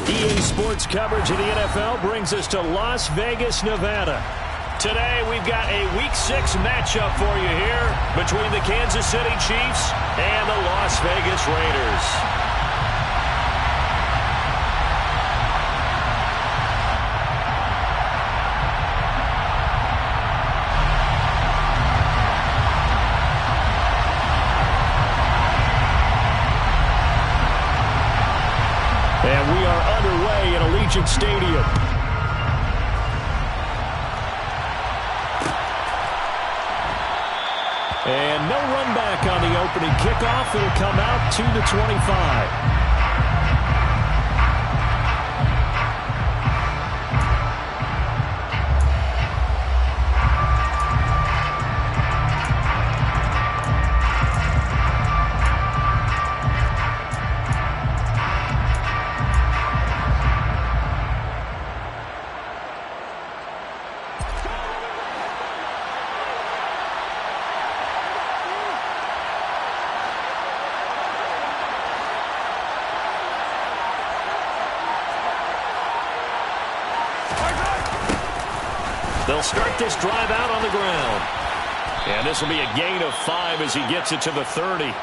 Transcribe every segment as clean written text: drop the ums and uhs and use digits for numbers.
EA Sports coverage of the NFL brings us to Las Vegas, Nevada. Today, we've got a Week 6 matchup for you here between the Kansas City Chiefs and the Las Vegas Raiders. And we are underway at Allegiant Stadium. And no run back on the opening kickoff. It'll come out to the 25. They'll start this drive out on the ground. And this will be a gain of 5 as he gets it to the 30.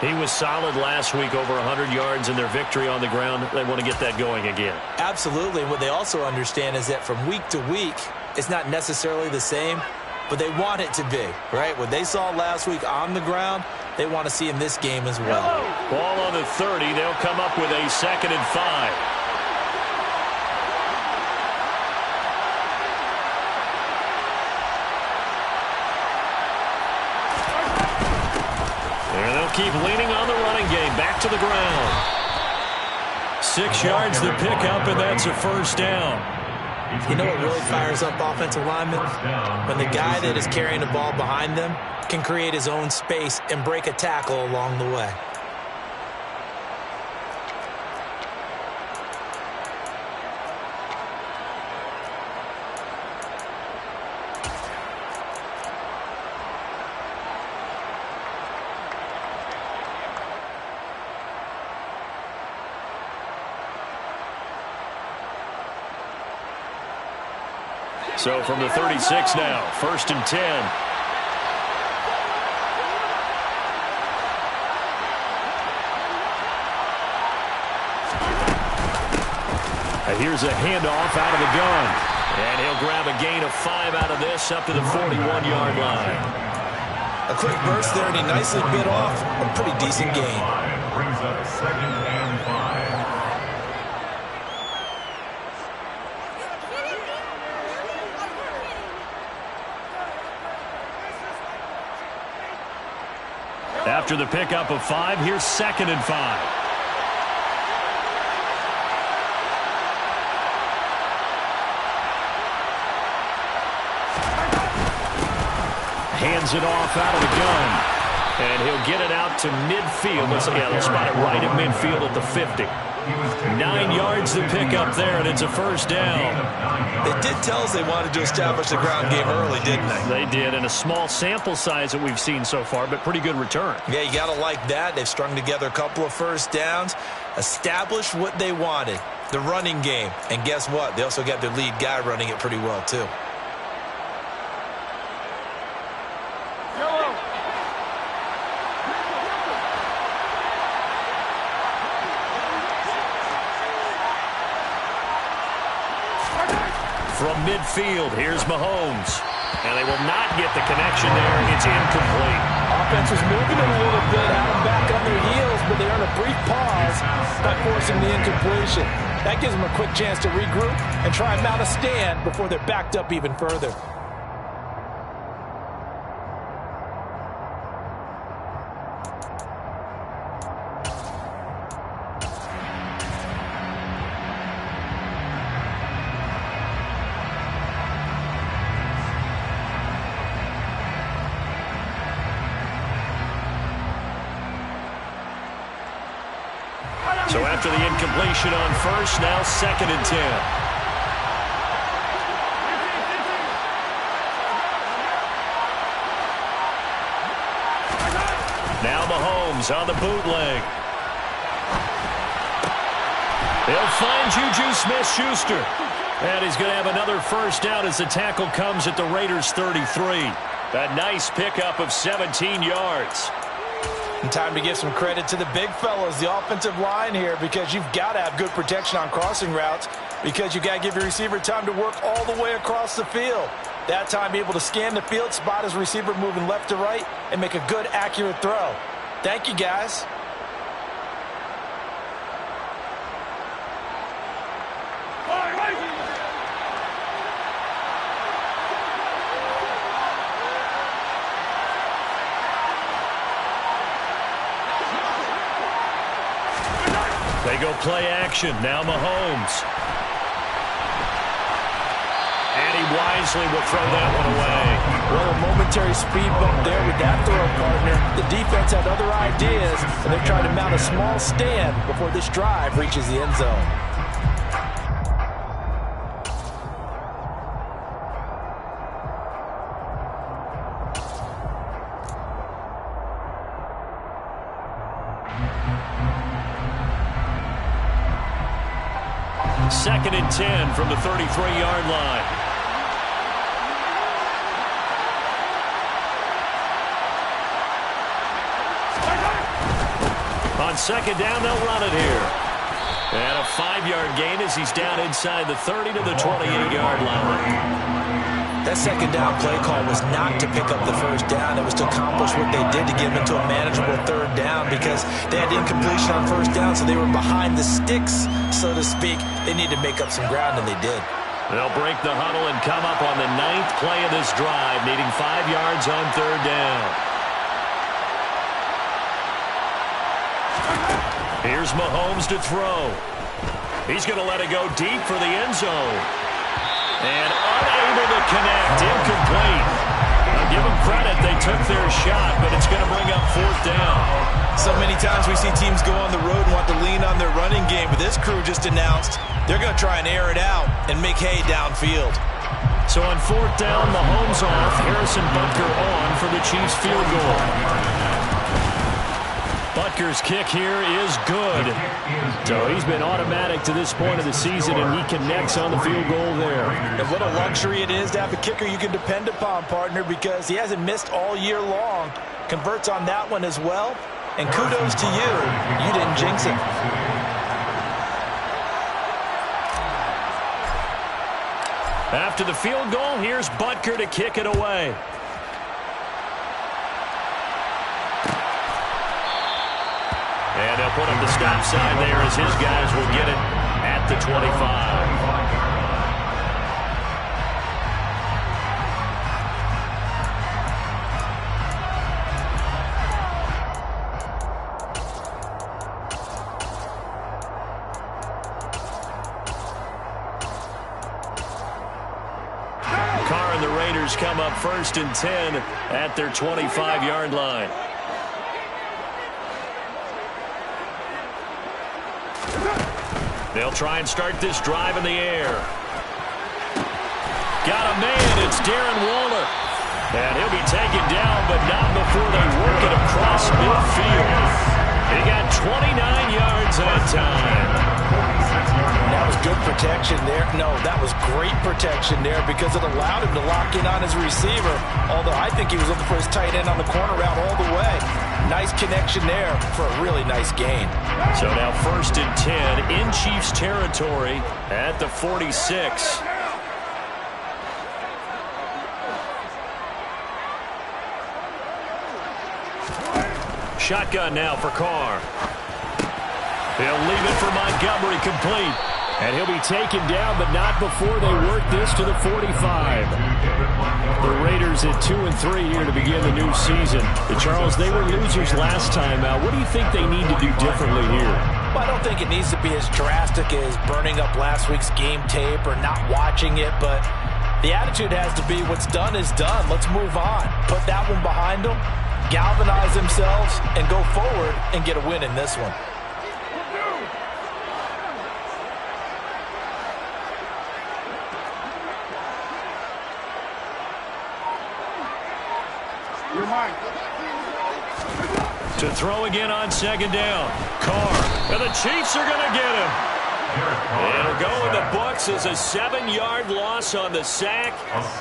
He was solid last week, over 100 yards in their victory on the ground. They want to get that going again. Absolutely. What they also understand is that from week to week, it's not necessarily the same, but they want it to be, right? What they saw last week on the ground, they want to see in this game as well. Ball on the 30. They'll come up with a 2nd and 5. Keep leaning on the running game. Back to the ground. 6 yards the pickup, and that's a first down. You know what really fires up offensive linemen? When the guy that is carrying the ball behind them can create his own space and break a tackle along the way. So from the 36 now, 1st and 10. And here's a handoff out of the gun. And he'll grab a gain of 5 out of this up to the 41-yard line. A quick burst there, and he nicely bit off a pretty decent gain. Brings up 2nd and 5. After the pickup of 5, here's 2nd and 5. Hands it off out of the gun. And he'll get it out to midfield. They'll spot it right at midfield at the 50. 9 yards to pick up there, and it's a first down. They did tell us they wanted to establish the ground game early, didn't they? They did, and a small sample size that we've seen so far, but pretty good return. Yeah, you got to like that. They've strung together a couple of first downs, established what they wanted, the running game. And guess what? They also got their lead guy running it pretty well, too. From midfield, here's Mahomes. And they will not get the connection there. It's incomplete. Offense was moving it a little bit, had them back on their heels, but they earned a brief pause by forcing the incompletion. That gives them a quick chance to regroup and try and mount a stand before they're backed up even further. So after the incompletion on first, now 2nd and 10. Now Mahomes on the bootleg. He'll find Juju Smith-Schuster. And he's going to have another first down as the tackle comes at the Raiders' 33. A nice pickup of 17 yards. And time to give some credit to the big fellas, the offensive line here, because you've got to have good protection on crossing routes because you've got to give your receiver time to work all the way across the field. That time, be able to scan the field, spot his receiver moving left to right, and make a good, accurate throw. Thank you, guys. They go play action. Now Mahomes. And he wisely will throw that one away. Well, a momentary speed bump there with that throw, partner. The defense had other ideas, and they're trying to mount a small stand before this drive reaches the end zone. Second and 10 from the 33-yard line. On second down, they'll run it here. And a 5-yard gain as he's down inside the 30 to the 28-yard line. That second down play call was not to pick up the first down. It was to accomplish what they did to get them into a manageable third down because they had incompletion on first down, so they were behind the sticks, so to speak. They needed to make up some ground, and they did. They'll break the huddle and come up on the 9th play of this drive, needing 5 yards on third down. Here's Mahomes to throw. He's going to let it go deep for the end zone. And unable to connect, incomplete. I'll give them credit, they took their shot, but it's going to bring up fourth down. So many times we see teams go on the road and want to lean on their running game, but this crew just announced they're going to try and air it out and make hay downfield. So on fourth down, Mahomes off, Harrison Butker on for the Chiefs field goal. Butker's kick here is good. So he's been automatic to this point of the season, and he connects on the field goal there. And what a luxury it is to have a kicker you can depend upon, partner, because he hasn't missed all year long. Converts on that one as well. And kudos to you. You didn't jinx it. After the field goal, here's Butker to kick it away. And they'll put up the stop sign there as his guys will get it at the 25. Carr and the Raiders come up first and 10 at their 25-yard line. They'll try and start this drive in the air. Got a man. It's Darren Waller. And he'll be taken down, but not before they work it across midfield. He got 29 yards that time. That was good protection there. No, that was great protection there because it allowed him to lock in on his receiver. Although I think he was looking for his tight end on the corner route all the way. Nice connection there for a really nice gain. So now first and 10 in Chiefs territory at the 46. Shotgun now for Carr. He'll leave it for Montgomery complete. And he'll be taken down, but not before they work this to the 45. The Raiders at 2-3 here to begin the new season. Charles, they were losers last time out. What do you think they need to do differently here? Well, I don't think it needs to be as drastic as burning up last week's game tape or not watching it, but the attitude has to be what's done is done. Let's move on. Put that one behind them, galvanize themselves, and go forward and get a win in this one. To throw again on second down. Carr. And the Chiefs are going to get him. fixes a 7-yard loss on the sack,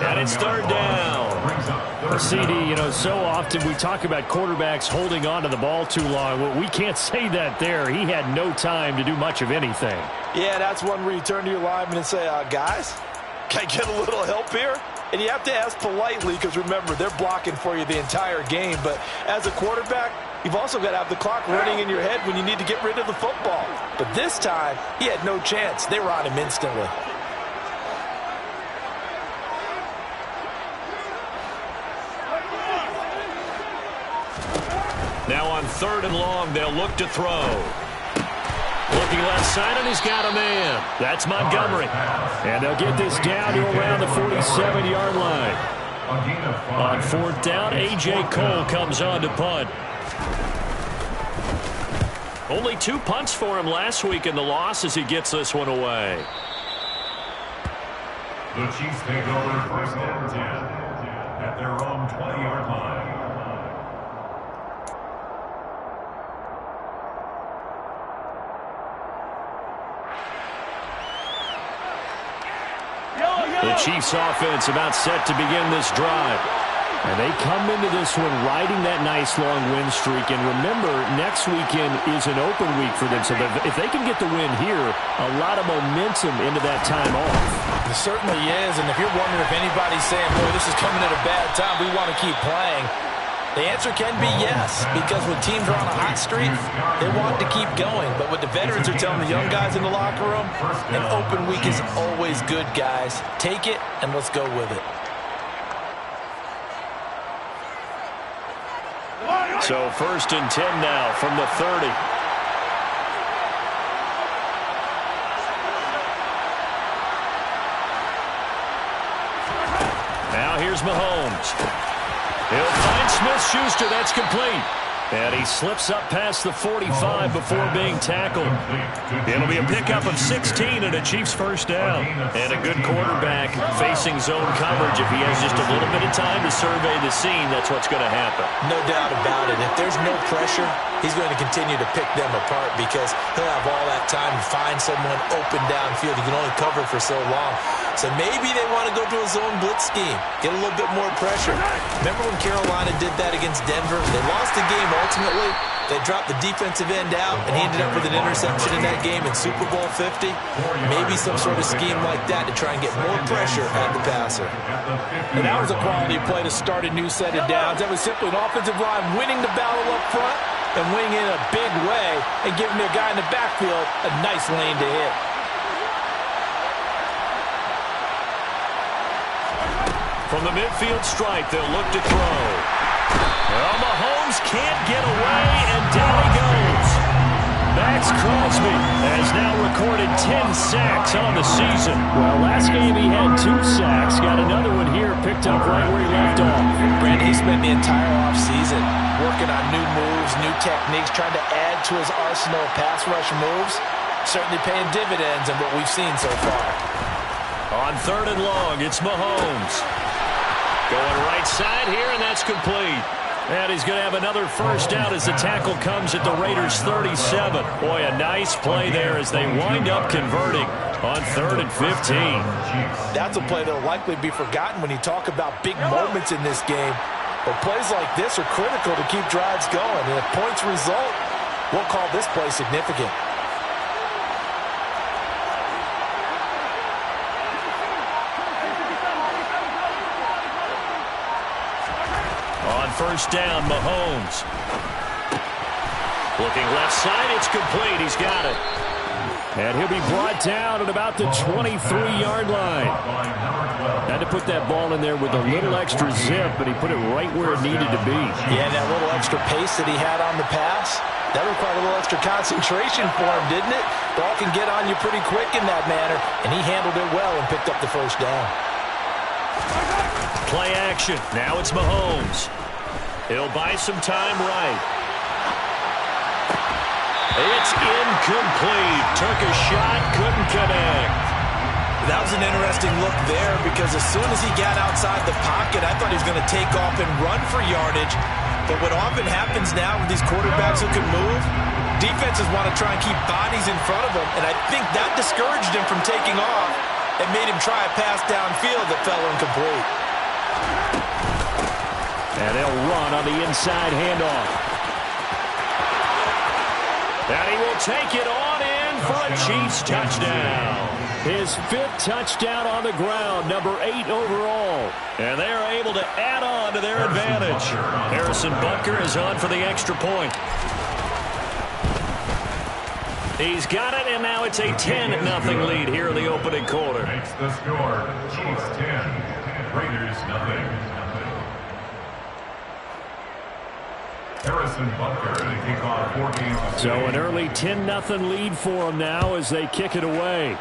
and it's third down. CD, so often we talk about quarterbacks holding on to the ball too long. Well, we can't say that there. He had no time to do much of anything. Yeah, that's one where you turn to your lineman and say, guys, can I get a little help here? And you have to ask politely because, remember, they're blocking for you the entire game. But as a quarterback, you've also got to have the clock running in your head when you need to get rid of the football. But this time, he had no chance. They were on him instantly. Now on 3rd and long, they'll look to throw. Looking left side, and he's got a man. That's Montgomery. And they'll get this down to around the 47-yard line. On 4th down, A.J. Cole comes on to punt. Only 2 punts for him last week in the loss as he gets this one away. The Chiefs take over 1st and 10 at their own 20-yard line. The Chiefs offense about set to begin this drive. And they come into this one riding that nice long win streak. And remember, next weekend is an open week for them. So if they can get the win here, a lot of momentum into that time off. It certainly is. And if you're wondering if anybody's saying, boy, this is coming at a bad time, we want to keep playing, the answer can be yes, because when teams are on a hot streak, they want to keep going. But what the veterans are telling the young guys in the locker room, an open week is always good, guys. Take it, and let's go with it. So 1st and 10 now from the 30. Now here's Mahomes. He'll find Smith-Schuster. That's complete. And he slips up past the 45 before being tackled. It'll be a pickup of 16 and a Chiefs 1st down. And a good quarterback facing zone coverage. If he has just a little bit of time to survey the scene, that's what's going to happen. No doubt about it. If there's no pressure, he's going to continue to pick them apart because he'll have all that time to find someone open downfield. He can only cover for so long. So maybe they want to go to a zone blitz scheme, get a little bit more pressure. Remember when Carolina did that against Denver? They lost the game ultimately. They dropped the defensive end out, and he ended up with an interception in that game in Super Bowl 50. Maybe some sort of scheme like that to try and get more pressure at the passer. And that was a quality play to start a new set of downs. That was simply an offensive line winning the battle up front and winning in a big way and giving their guy in the backfield a nice lane to hit. From the midfield stripe, they'll look to throw. Well, Mahomes can't get away, and down he goes. Max Crosby has now recorded 10 sacks on the season. Well, last game he had 2 sacks. Got another one here, picked up right where he left off. Brandon, he spent the entire offseason working on new moves, new techniques, trying to add to his arsenal of pass rush moves. Certainly paying dividends in what we've seen so far. On 3rd and long, it's Mahomes. Going right side here, and that's complete. And he's going to have another 1st down as the tackle comes at the Raiders' 37. Boy, a nice play there as they wind up converting on 3rd and 15. That's a play that will likely be forgotten when you talk about big moments in this game. But plays like this are critical to keep drives going. And if points result, we'll call this play significant. On 1st down, Mahomes. Looking left side, it's complete. He's got it. And he'll be brought down at about the 23-yard line. Had to put that ball in there with a little extra zip, but he put it right where it needed to be. Yeah, that little extra pace that he had on the pass, that required a little extra concentration for him, didn't it? Ball can get on you pretty quick in that manner, and he handled it well and picked up the 1st down. Play action. Now it's Mahomes. He'll buy some time right. It's incomplete. Took a shot, couldn't connect. That was an interesting look there because as soon as he got outside the pocket, I thought he was going to take off and run for yardage. But what often happens now with these quarterbacks who can move, Defenses want to try and keep bodies in front of him, and I think that discouraged him from taking off and made him try a pass downfield that fell incomplete. And they'll run on the inside handoff. And he will take it on in for a Chiefs touchdown. His 5th touchdown on the ground, number 8 overall. And they are able to add on to their advantage. Harrison Butker is on for the extra point. He's got it, and now it's a 10-0 lead here in the opening quarter. Makes the score. Chiefs 10, Raiders 0. Harrison Butker to kick off 4 games. So an early 10-0 lead for them now as they kick it away.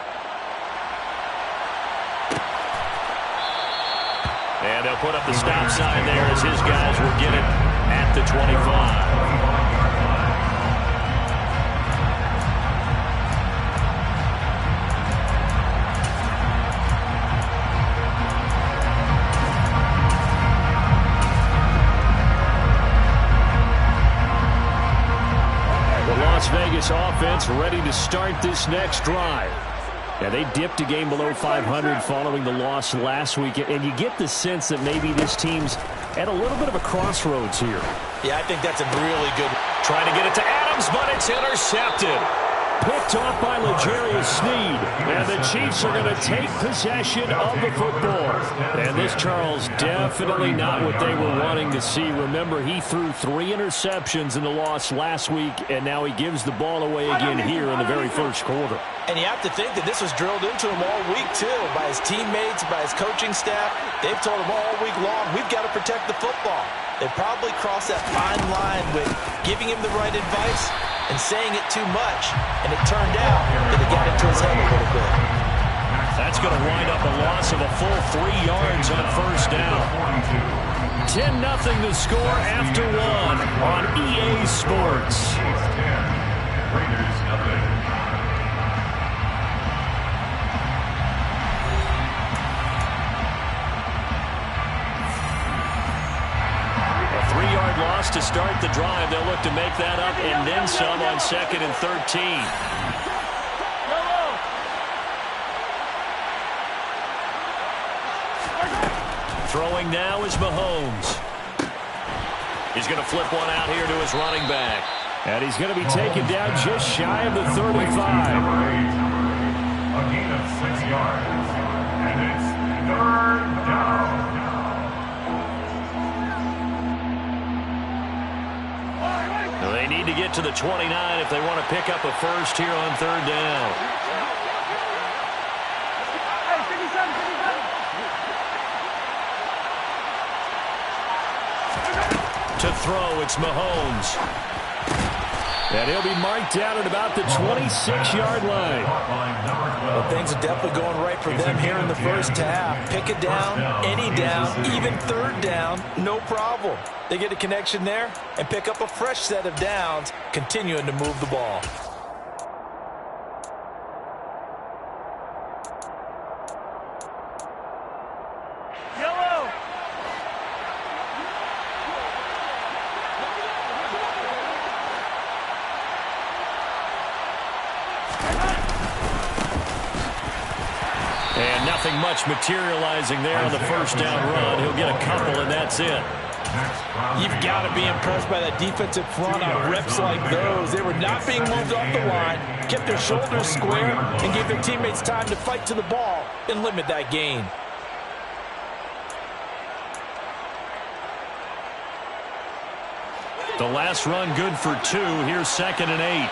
And they'll put up the stop sign there as his guys will get it at the 25. Las Vegas offense ready to start this next drive. Yeah, they dipped a game below 500 following the loss last week, and you get the sense that maybe this team's at a little bit of a crossroads here. Yeah, I think that's a really good. Trying to get it to Adams, but it's intercepted. Picked off by L'Jarius Sneed, and the Chiefs are going to take possession of the football. And this, Charles, definitely not what they were wanting to see. Remember, he threw 3 interceptions in the loss last week, and now he gives the ball away again here in the very first quarter. And you have to think that this was drilled into him all week, too, by his teammates, by his coaching staff. They've told him all week long, we've got to protect the football. They probably crossed that fine line with giving him the right advice and saying it too much, and it turned out that it got into his head a little bit. That's going to wind up a loss of a full 3 yards on first down. 10-0 the score after 1 on EA Sports. Chiefs 10, Raiders 0. Loss to start the drive. They'll look to make that up and then some on 2nd and 13. Throwing now is Mahomes. He's going to flip one out here to his running back. And he's going to be taken down just shy of the 35. A gain of 6 yards. And it's 3rd down. They need to get to the 29 if they want to pick up a first here on 3rd down. To throw, it's Mahomes. And he'll be marked down at about the 26-yard line. Well, things are definitely going right for them here in the first half. Pick it down, any down, even 3rd down, no problem. They get a connection there and pick up a fresh set of downs, continuing to move the ball. And nothing much materializing there on the first down run. He'll get a couple, and that's it. You've got to be impressed by that defensive front on reps like those. They were not being moved off the line, kept their shoulders square, and gave their teammates time to fight to the ball and limit that gain. The last run good for 2. Here's 2nd and 8.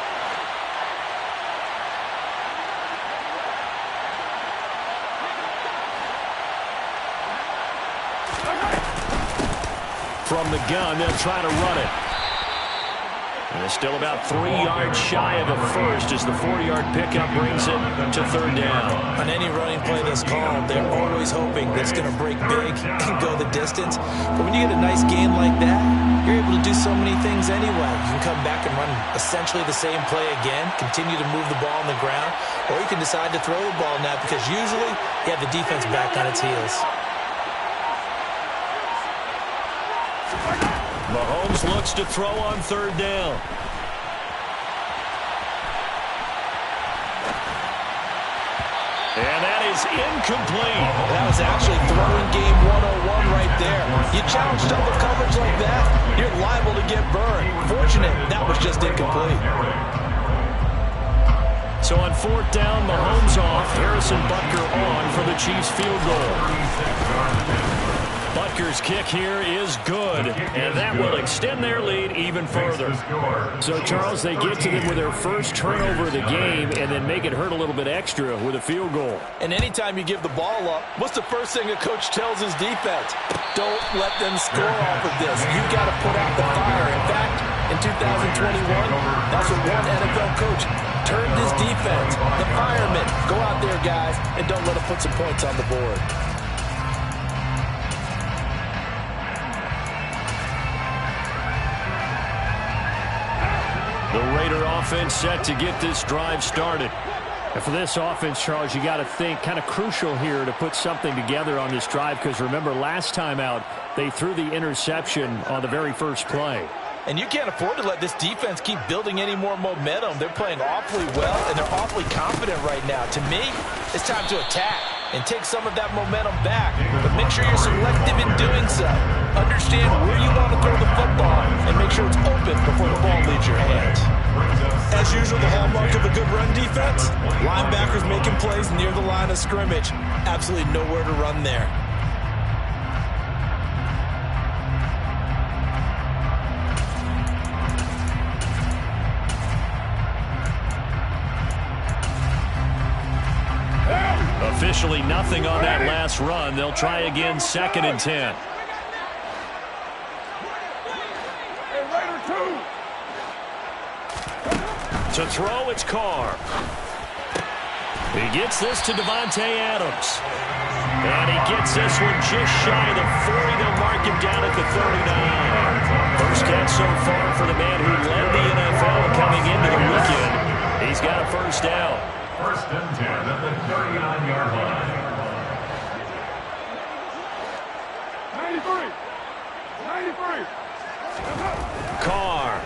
From the gun, they'll try to run it. And it's still about 3 yards shy of a first as the 4-yard pickup brings it to 3rd down. On any running play that's called, they're always hoping that it's going to break big and go the distance. But when you get a nice gain like that, you're able to do so many things anyway. You can come back and run essentially the same play again, continue to move the ball on the ground, or you can decide to throw the ball now because usually you have the defense back on its heels. Mahomes looks to throw on 3rd down. And that is incomplete. That was actually throwing game 101 right there. You challenge double coverage like that, you're liable to get burned. Fortunate, that was just incomplete. So on 4th down, Mahomes off. Harrison Butker on for the Chiefs field goal. Butker's kick here is good, and that will extend their lead even further. So, Charles, they get to them with their first turnover of the game and then make it hurt a little bit extra with a field goal. And anytime you give the ball up, what's the first thing a coach tells his defense? Don't let them score off of this. You've got to put out the fire. In fact, in 2021, that's what one NFL coach turned his defense. The firemen, go out there, guys, and don't let them put some points on the board. The Raider offense set to get this drive started. And for this offense, Charles, you got to think kind of crucial here to put something together on this drive, because remember last time out they threw the interception on the very first play. And you can't afford to let this defense keep building any more momentum. They're playing awfully well, and they're awfully confident right now. To me, it's time to attack and take some of that momentum back. But make sure you're selective in doing so. Understand where you want to throw the football and make sure it's open before the ball leaves your hands. As usual, the hallmark of a good run defense, linebackers making plays near the line of scrimmage. Absolutely nowhere to run there. Officially nothing on that last run. They'll try again, 2nd and 10. To throw, it's Carr. He gets this to Davante Adams. And he gets this one just shy of the 40. They'll mark him down at the 39. First catch so far for the man who led the NFL coming into the weekend. He's got a first down. 1st and 10 at the 39-yard line. 93. Carr.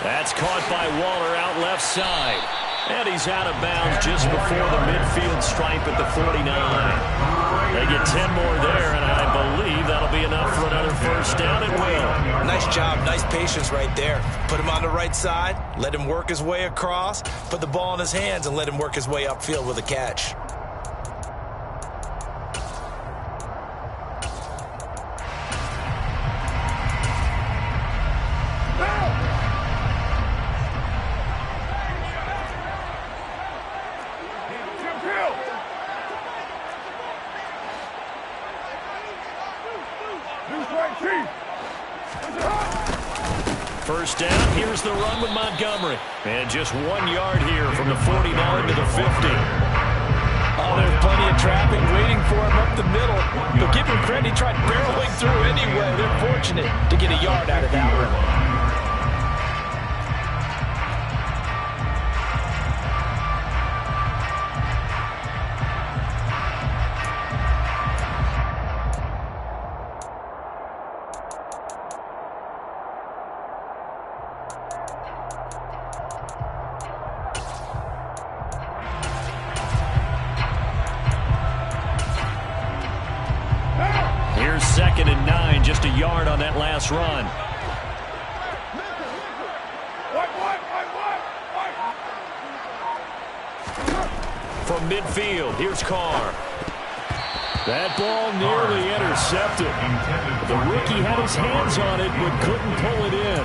That's caught by Waller out left side. And he's out of bounds just before the midfield stripe at the 49. They get 10 more there, and I believe that'll be enough for another first down. It will. Nice job, nice patience right there. Put him on the right side, let him work his way across, put the ball in his hands, and let him work his way upfield with a catch. First down, here's the run with Montgomery. And just 1 yard here from the 49 to the 50. Oh, there's plenty of traffic waiting for him up the middle. But give him credit, he tried barreling through anyway. They're fortunate to get a yard out of that one. Here's 2nd and 9, just a yard on that last run. From midfield, here's Carr. That ball nearly intercepted. The rookie had his hands on it, but couldn't pull it in.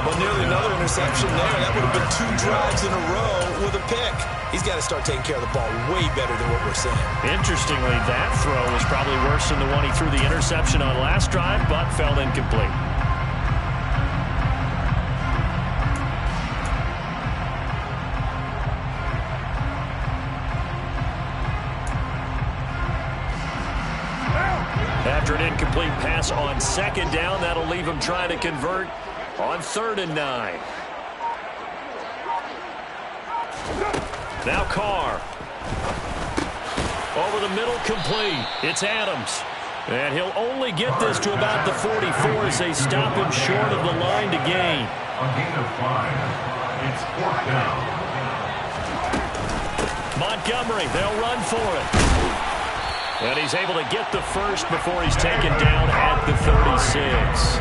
Well, nearly another interception there. That would have been 2 drives in a row with a pick. He's got to start taking care of the ball way better than what we're seeing. Interestingly, that throw was probably worse than the one he threw the interception on last drive, but fell incomplete. After an incomplete pass on 2nd down, that'll leave him trying to convert on 3rd and 9. Now Carr. Over the middle, complete. It's Adams. And he'll only get this to about the 44 as they stop him short of the line to gain. A gain of 5. It's 4th down. Montgomery, they'll run for it. And he's able to get the first before he's taken down at the 36.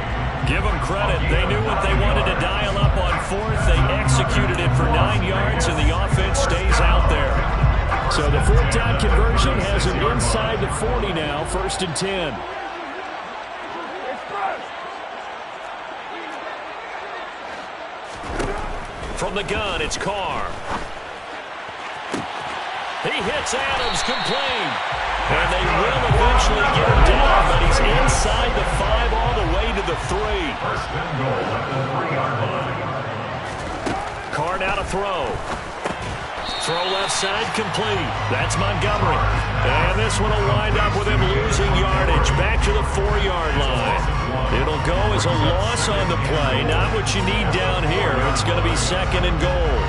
Give them credit. They knew what they wanted to dial up on fourth. They executed it for 9 yards, and the offense stays out there. So the fourth down conversion has him inside the 40 now, 1st and 10. From the gun, it's Carr. He hits Adams complete. And they will eventually get him down, but he's inside the 5 all the way to the 3. First and goal at the 3-yard line. Carr now to throw. Throw left side complete. That's Montgomery. And this one will wind up with him losing yardage back to the 4-yard line. It'll go as a loss on the play. Not what you need down here. It's going to be 2nd and goal.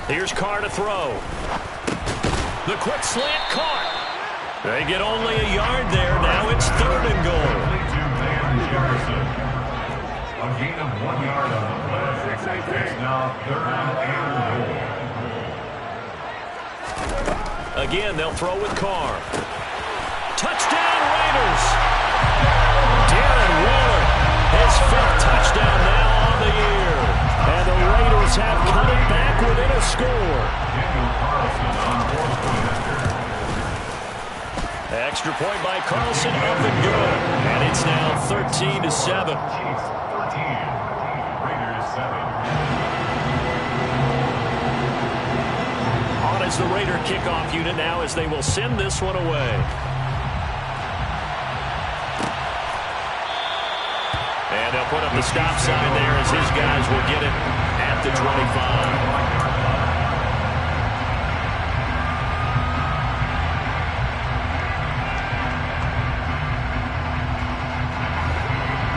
Here's Carr to throw. The quick slant caught. They get only a yard there. Now it's 3rd and goal. A gain of 1 yard on the play. It's now 3rd and goal. Again, they'll throw with Carr. Touchdown, Raiders! Darren Waller, his 5th touchdown now on the year. And the Raiders have cut it back within a score. Extra point by Carlson, up and good. And it's now 13-7. Chiefs 13, Raiders 7. On as the Raider kickoff unit now as they will send this one away. And they'll put up the stop sign there as his guys will get it at the 25.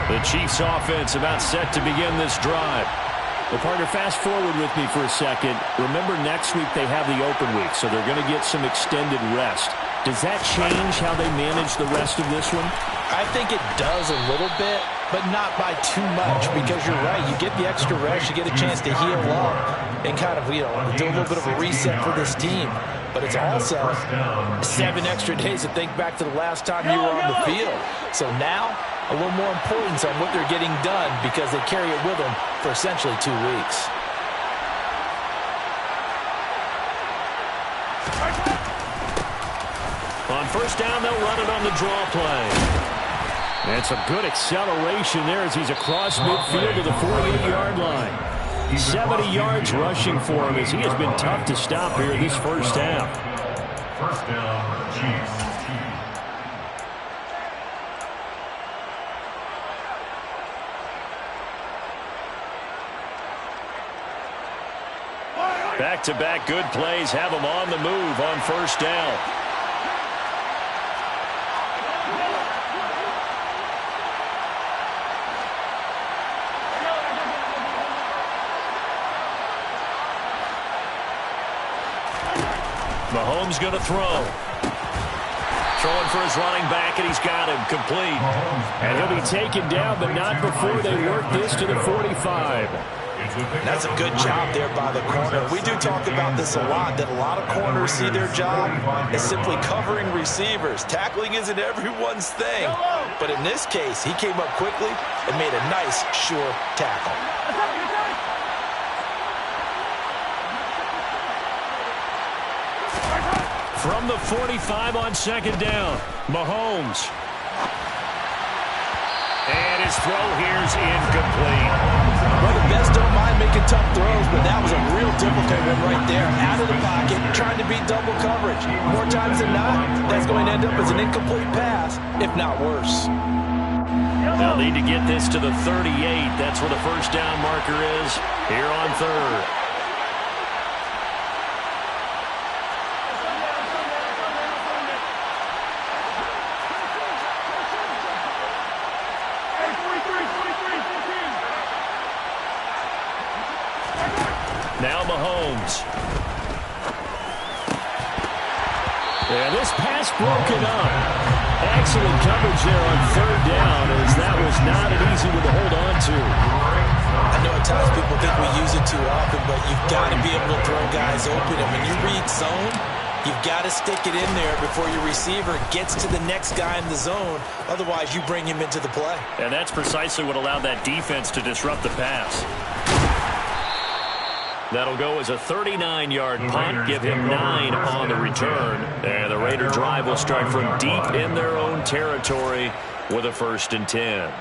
The Chiefs offense about set to begin this drive. Well, partner, fast forward with me for a second. Remember, next week they have the open week, so they're going to get some extended rest. Does that change how they manage the rest of this one? I think it does a little bit, but not by too much, because you're right. You get the extra rest, you get a chance to heal up and kind of, do a little bit of a reset for this team. But it's also 7 extra days to think back to the last time you were on the field. So now, a little more importance on what they're getting done because they carry it with them for essentially 2 weeks. On first down, they'll run it on the draw play. And some good acceleration there as he's across midfield to the 48-yard line. 70 yards rushing for him as he has been tough to stop here this first half. First down, Chiefs. Back-to-back good plays have him on the move on first down. Mahomes going to throw. Throwing for his running back, and he's got him complete. And he'll be taken down, but not before they work this to the 45. That's a good job there by the corner. We do talk about this a lot, that a lot of corners see their job as simply covering receivers. Tackling isn't everyone's thing. But in this case, he came up quickly and made a nice, sure tackle. From the 45 on second down, Mahomes. And his throw here's incomplete. Well, the best don't mind making tough throws, but that was a real difficult one right there. Out of the pocket, trying to beat double coverage. More times than not, that's going to end up as an incomplete pass, if not worse. They'll need to get this to the 38. That's where the first down marker is here on third. Now Mahomes. And this pass broken up. Excellent coverage there on third down, as that was not an easy one to hold on to. I know at times people think we use it too often, but you've got to be able to throw guys open. And when you read zone, you've got to stick it in there before your receiver gets to the next guy in the zone. Otherwise, you bring him into the play. And that's precisely what allowed that defense to disrupt the pass. That'll go as a 39-yard punt, give him 9 on the return. And the Raider drive will start from deep in their own territory with a 1st and 10.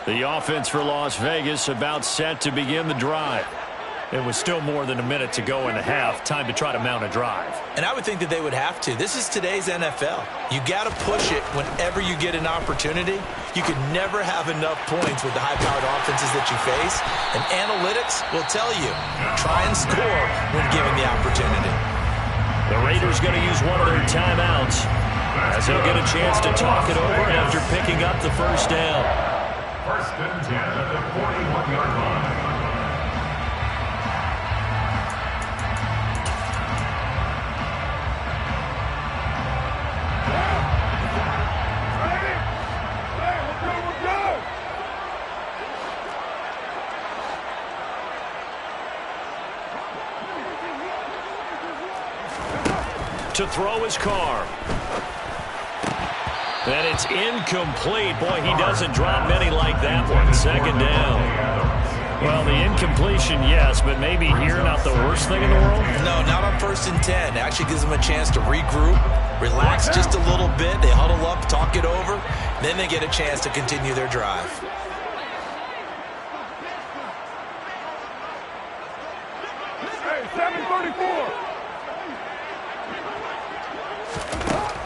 The offense for Las Vegas about set to begin the drive. It was still more than a minute to go in the half. Time to try to mount a drive. And I would think that they would have to. This is today's NFL. You got to push it whenever you get an opportunity. You can never have enough points with the high-powered offenses that you face. And analytics will tell you, try and score when given the opportunity. The Raiders going to use one of their timeouts as they'll get a chance to talk it over after picking up the 1st down. 1st and 10 at the 41-yard line. To throw his car. And it's incomplete. Boy, he doesn't drop many like that one. 2nd down. Well, the incompletion, yes, but maybe here not the worst thing in the world? No, not on 1st and 10. It actually gives them a chance to regroup, relax just a little bit. They huddle up, talk it over. Then they get a chance to continue their drive. Hey, 734.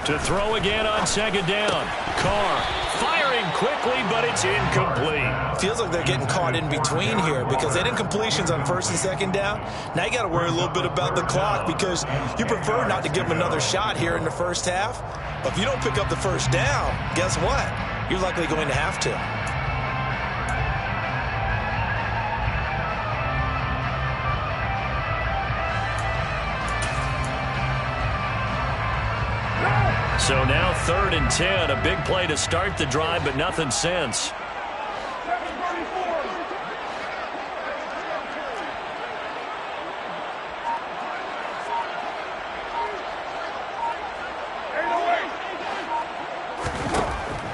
To throw again on 2nd down. Carr firing quickly, but it's incomplete. Feels like they're getting caught in between here because they did incompletions on 1st and 2nd down. Now you got to worry a little bit about the clock because you prefer not to give them another shot here in the 1st half. But if you don't pick up the 1st down, guess what? You're likely going to have to. So now 3rd and 10, a big play to start the drive, but nothing since.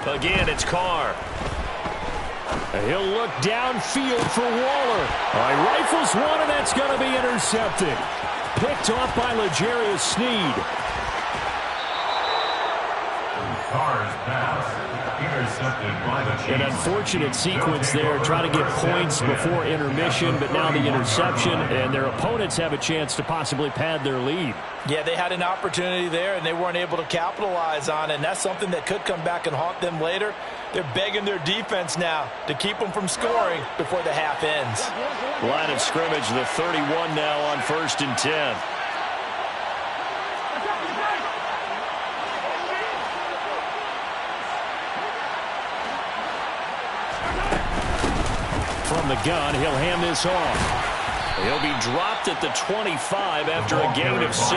Again, it's Carr. He'll look downfield for Waller. All right, rifles one, and that's going to be intercepted. Picked off by L'Jarius Sneed. Carr's pass intercepted by the Chiefs. An unfortunate sequence there, trying to get points before intermission, but now the interception, and their opponents have a chance to possibly pad their lead. Yeah, they had an opportunity there, and they weren't able to capitalize on it, and that's something that could come back and haunt them later. They're begging their defense now to keep them from scoring before the half ends. Line of scrimmage, the 31 now on 1st and 10. From the gun, he'll hand this off. He'll be dropped at the 25 after a gain of 6.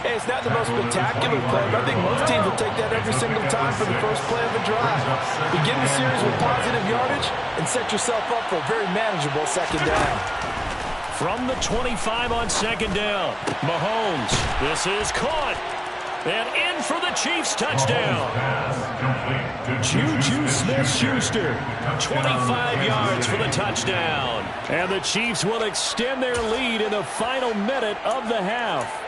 Hey, it's not the most spectacular play, but I think most teams will take that every single time for the first play of a drive. Begin the series with positive yardage and set yourself up for a very manageable 2nd down. From the 25 on 2nd down, Mahomes. This is caught. And in for the Chiefs touchdown. Juju Smith-Schuster, 25 yards for the touchdown. And the Chiefs will extend their lead in the final minute of the half.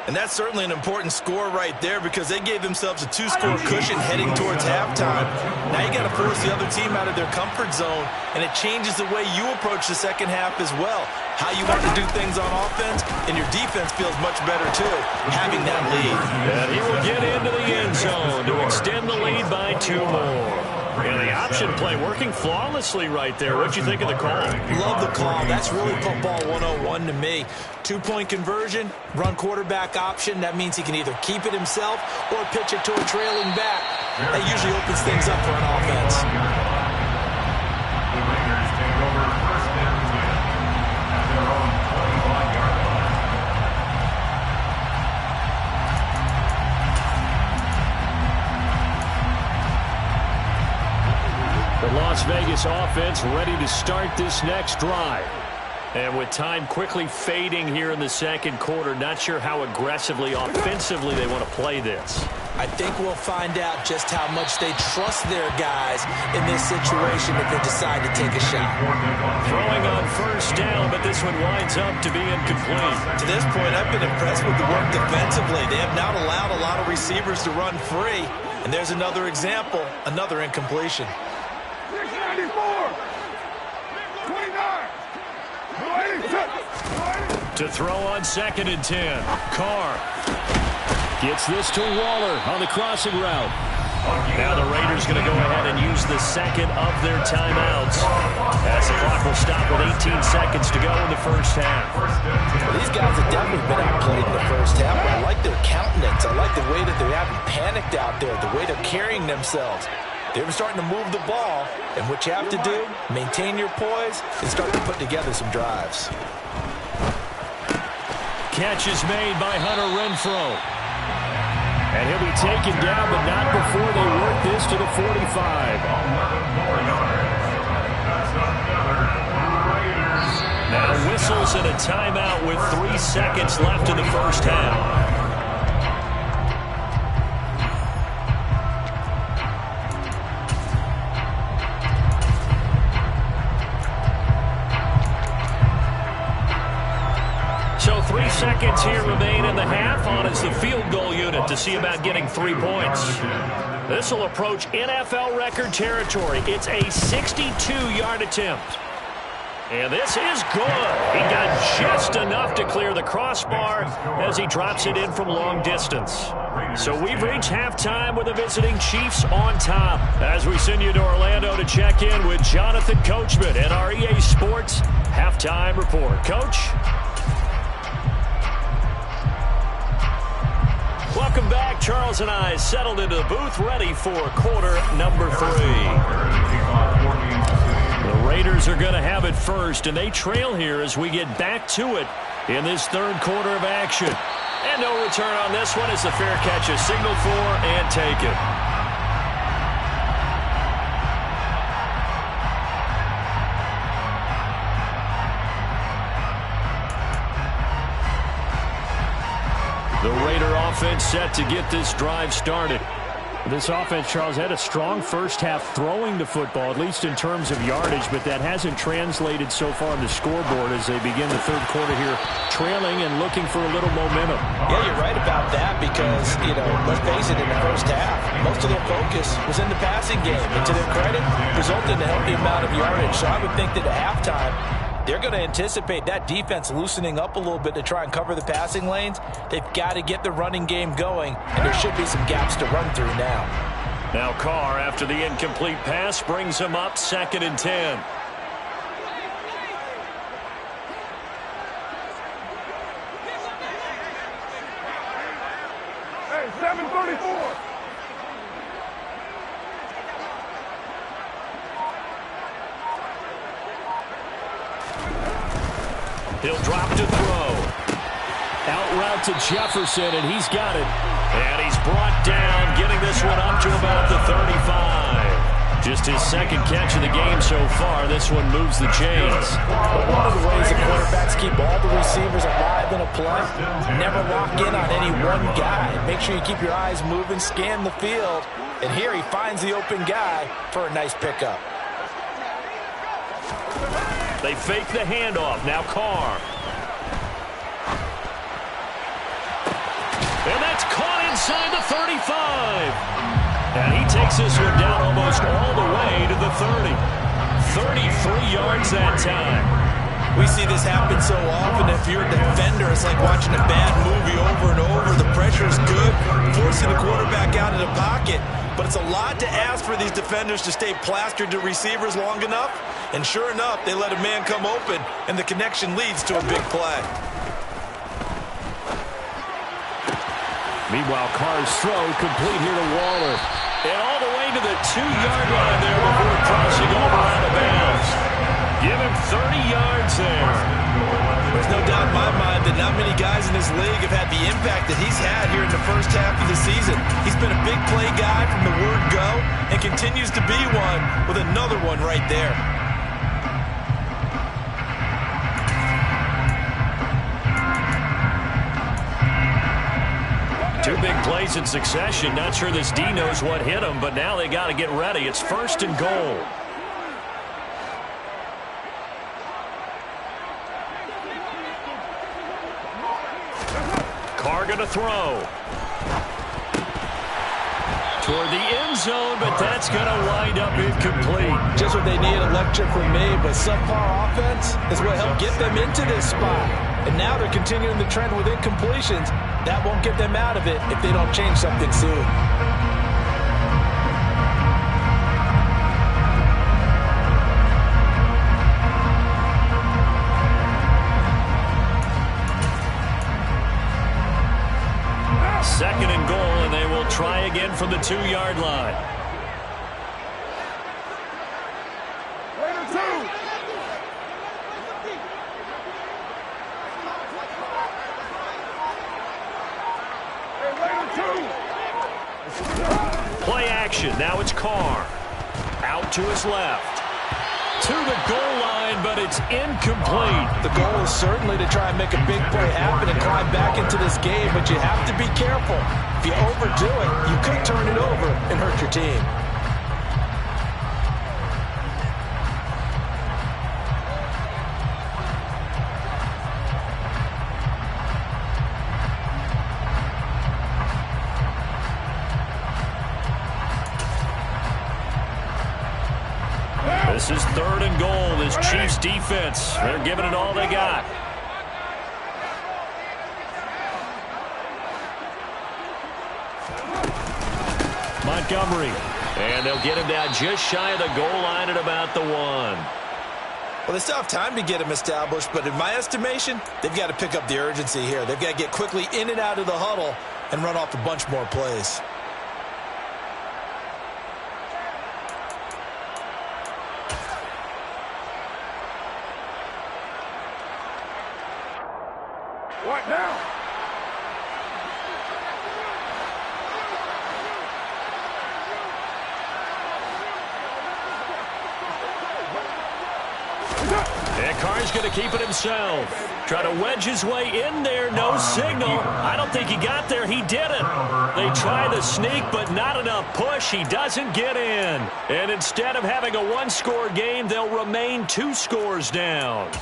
And that's certainly an important score right there because they gave themselves a 2-score cushion heading towards halftime. Now you got to force the other team out of their comfort zone, and it changes the way you approach the 2nd half as well. How you want to do things on offense, and your defense feels much better too, having that lead. And he will get into the end zone to extend the lead by 2 more. Yeah, the option play working flawlessly right there. What'd you think of the call? Love the call. That's really football 101 to me. 2-point conversion, run quarterback option. That means he can either keep it himself or pitch it to a trailing back. That usually opens things up for an offense. The Raiders take over first and 10 at their own 25-yard line. The Las Vegas offense ready to start this next drive. And with time quickly fading here in the second quarter, not sure how aggressively, offensively they want to play this. I think we'll find out just how much they trust their guys in this situation if they decide to take a shot. Throwing on first down, but this one winds up to be incomplete. To this point, I've been impressed with the work defensively. They have not allowed a lot of receivers to run free. And there's another example, another incompletion. 694, 29, 86. To throw on second and 10. Carr gets this to Waller on the crossing route. Now the Raiders going to go ahead and use the second of their timeouts as the clock will stop with 18 seconds to go in the first half. Well, these guys have definitely been outplayed in the first half. I like their countenance. I like the way that they haven't panicked out there, the way they're carrying themselves. They're starting to move the ball, and what you have to do, maintain your poise and start to put together some drives. Catch is made by Hunter Renfrow. And he'll be taken down, but not before they work this to the 45. 11 more yards. That's another Raiders. Now whistles and a timeout with 3 seconds left in the first half. So 3 seconds here remain in the half on as the field goal unit to see about getting 3 points. This will approach NFL record territory. It's a 62-yard attempt. And this is good. He got just enough to clear the crossbar as he drops it in from long distance. So we've reached halftime with the visiting Chiefs on top. As we send you to Orlando to check in with Jonathan Coachman and our EA Sports Halftime Report. Coach? Welcome back. Charles and I settled into the booth ready for quarter number 3. The Raiders are going to have it first, and they trail here as we get back to it in this third quarter of action. And no return on this one as the fair catch is signaled for and taken. The Raider offense set to get this drive started. This offense, Charles, had a strong first half throwing the football, at least in terms of yardage, but that hasn't translated so far on the scoreboard as they begin the third quarter here, trailing and looking for a little momentum. Yeah, you're right about that because, let's face it, in the first half, most of their focus was in the passing game. And to their credit, resulted in a healthy amount of yardage. So I would think that at halftime, they're going to anticipate that defense loosening up a little bit to try and cover the passing lanes. They've got to get the running game going, and there should be some gaps to run through now. Now Carr, after the incomplete pass, brings him up 2nd and 10. Hey, 734. He'll drop to throw. Out route to Jefferson, and he's got it. And he's brought down, getting this one up to about the 35. Just his second catch of the game so far. This one moves the chains. But one of the ways the quarterbacks keep all the receivers alive in a play, never lock in on any one guy. Make sure you keep your eyes moving, scan the field. And here he finds the open guy for a nice pickup. They fake the handoff. Now Carr. And that's caught inside the 35. And he takes this one down almost all the way to the 30. 33 yards that time. We see this happen so often. If you're a defender, it's like watching a bad movie over and over. The pressure is good, forcing the quarterback out of the pocket. But it's a lot to ask for these defenders to stay plastered to receivers long enough. And sure enough, they let a man come open, and the connection leads to a big play. Meanwhile, Carr's throw complete here to Waller. And all the way to the 2-yard line there before crossing over out of bounds. Give him 30 yards there. There's no doubt in my mind that not many guys in this league have had the impact that he's had here in the first half of the season. He's been a big play guy from the word go and continues to be one with another one right there. Two big plays in succession. Not sure this D knows what hit him, but now they got to get ready. It's 1st and goal. Carr going to throw. Toward the end zone, but that's going to wind up incomplete. Just what they need, electric from me, but subpar offense is what helped get them into this spot. And now they're continuing the trend with incompletions. That won't get them out of it if they don't change something soon. Second and goal, and they will try again from the 2-yard line. Play action. Now it's Carr. Out to his left. To the goal line, but it's incomplete. The goal is certainly to try and make a big play happen and climb back into this game, but you have to be careful. If you overdo it, you could turn it over and hurt your team. This is 3rd and goal. This Chiefs defense, they're giving it all they got. Montgomery. And they'll get him down just shy of the goal line at about the 1. Well, they still have time to get him established, but in my estimation, they've got to pick up the urgency here. They've got to get quickly in and out of the huddle and run off a bunch more plays. What now? And Carr's going to keep it himself. Try to wedge his way in there. No signal. I don't think he got there. He didn't. They try the sneak, but not enough push. He doesn't get in. And instead of having a 1-score game, they'll remain 2 scores down.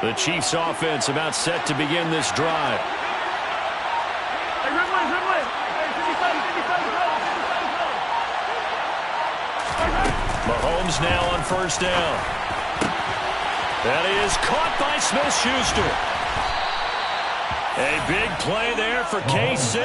The Chiefs offense about set to begin this drive. Mahomes now on 1st down. That is caught by Smith-Schuster. A big play there for KC.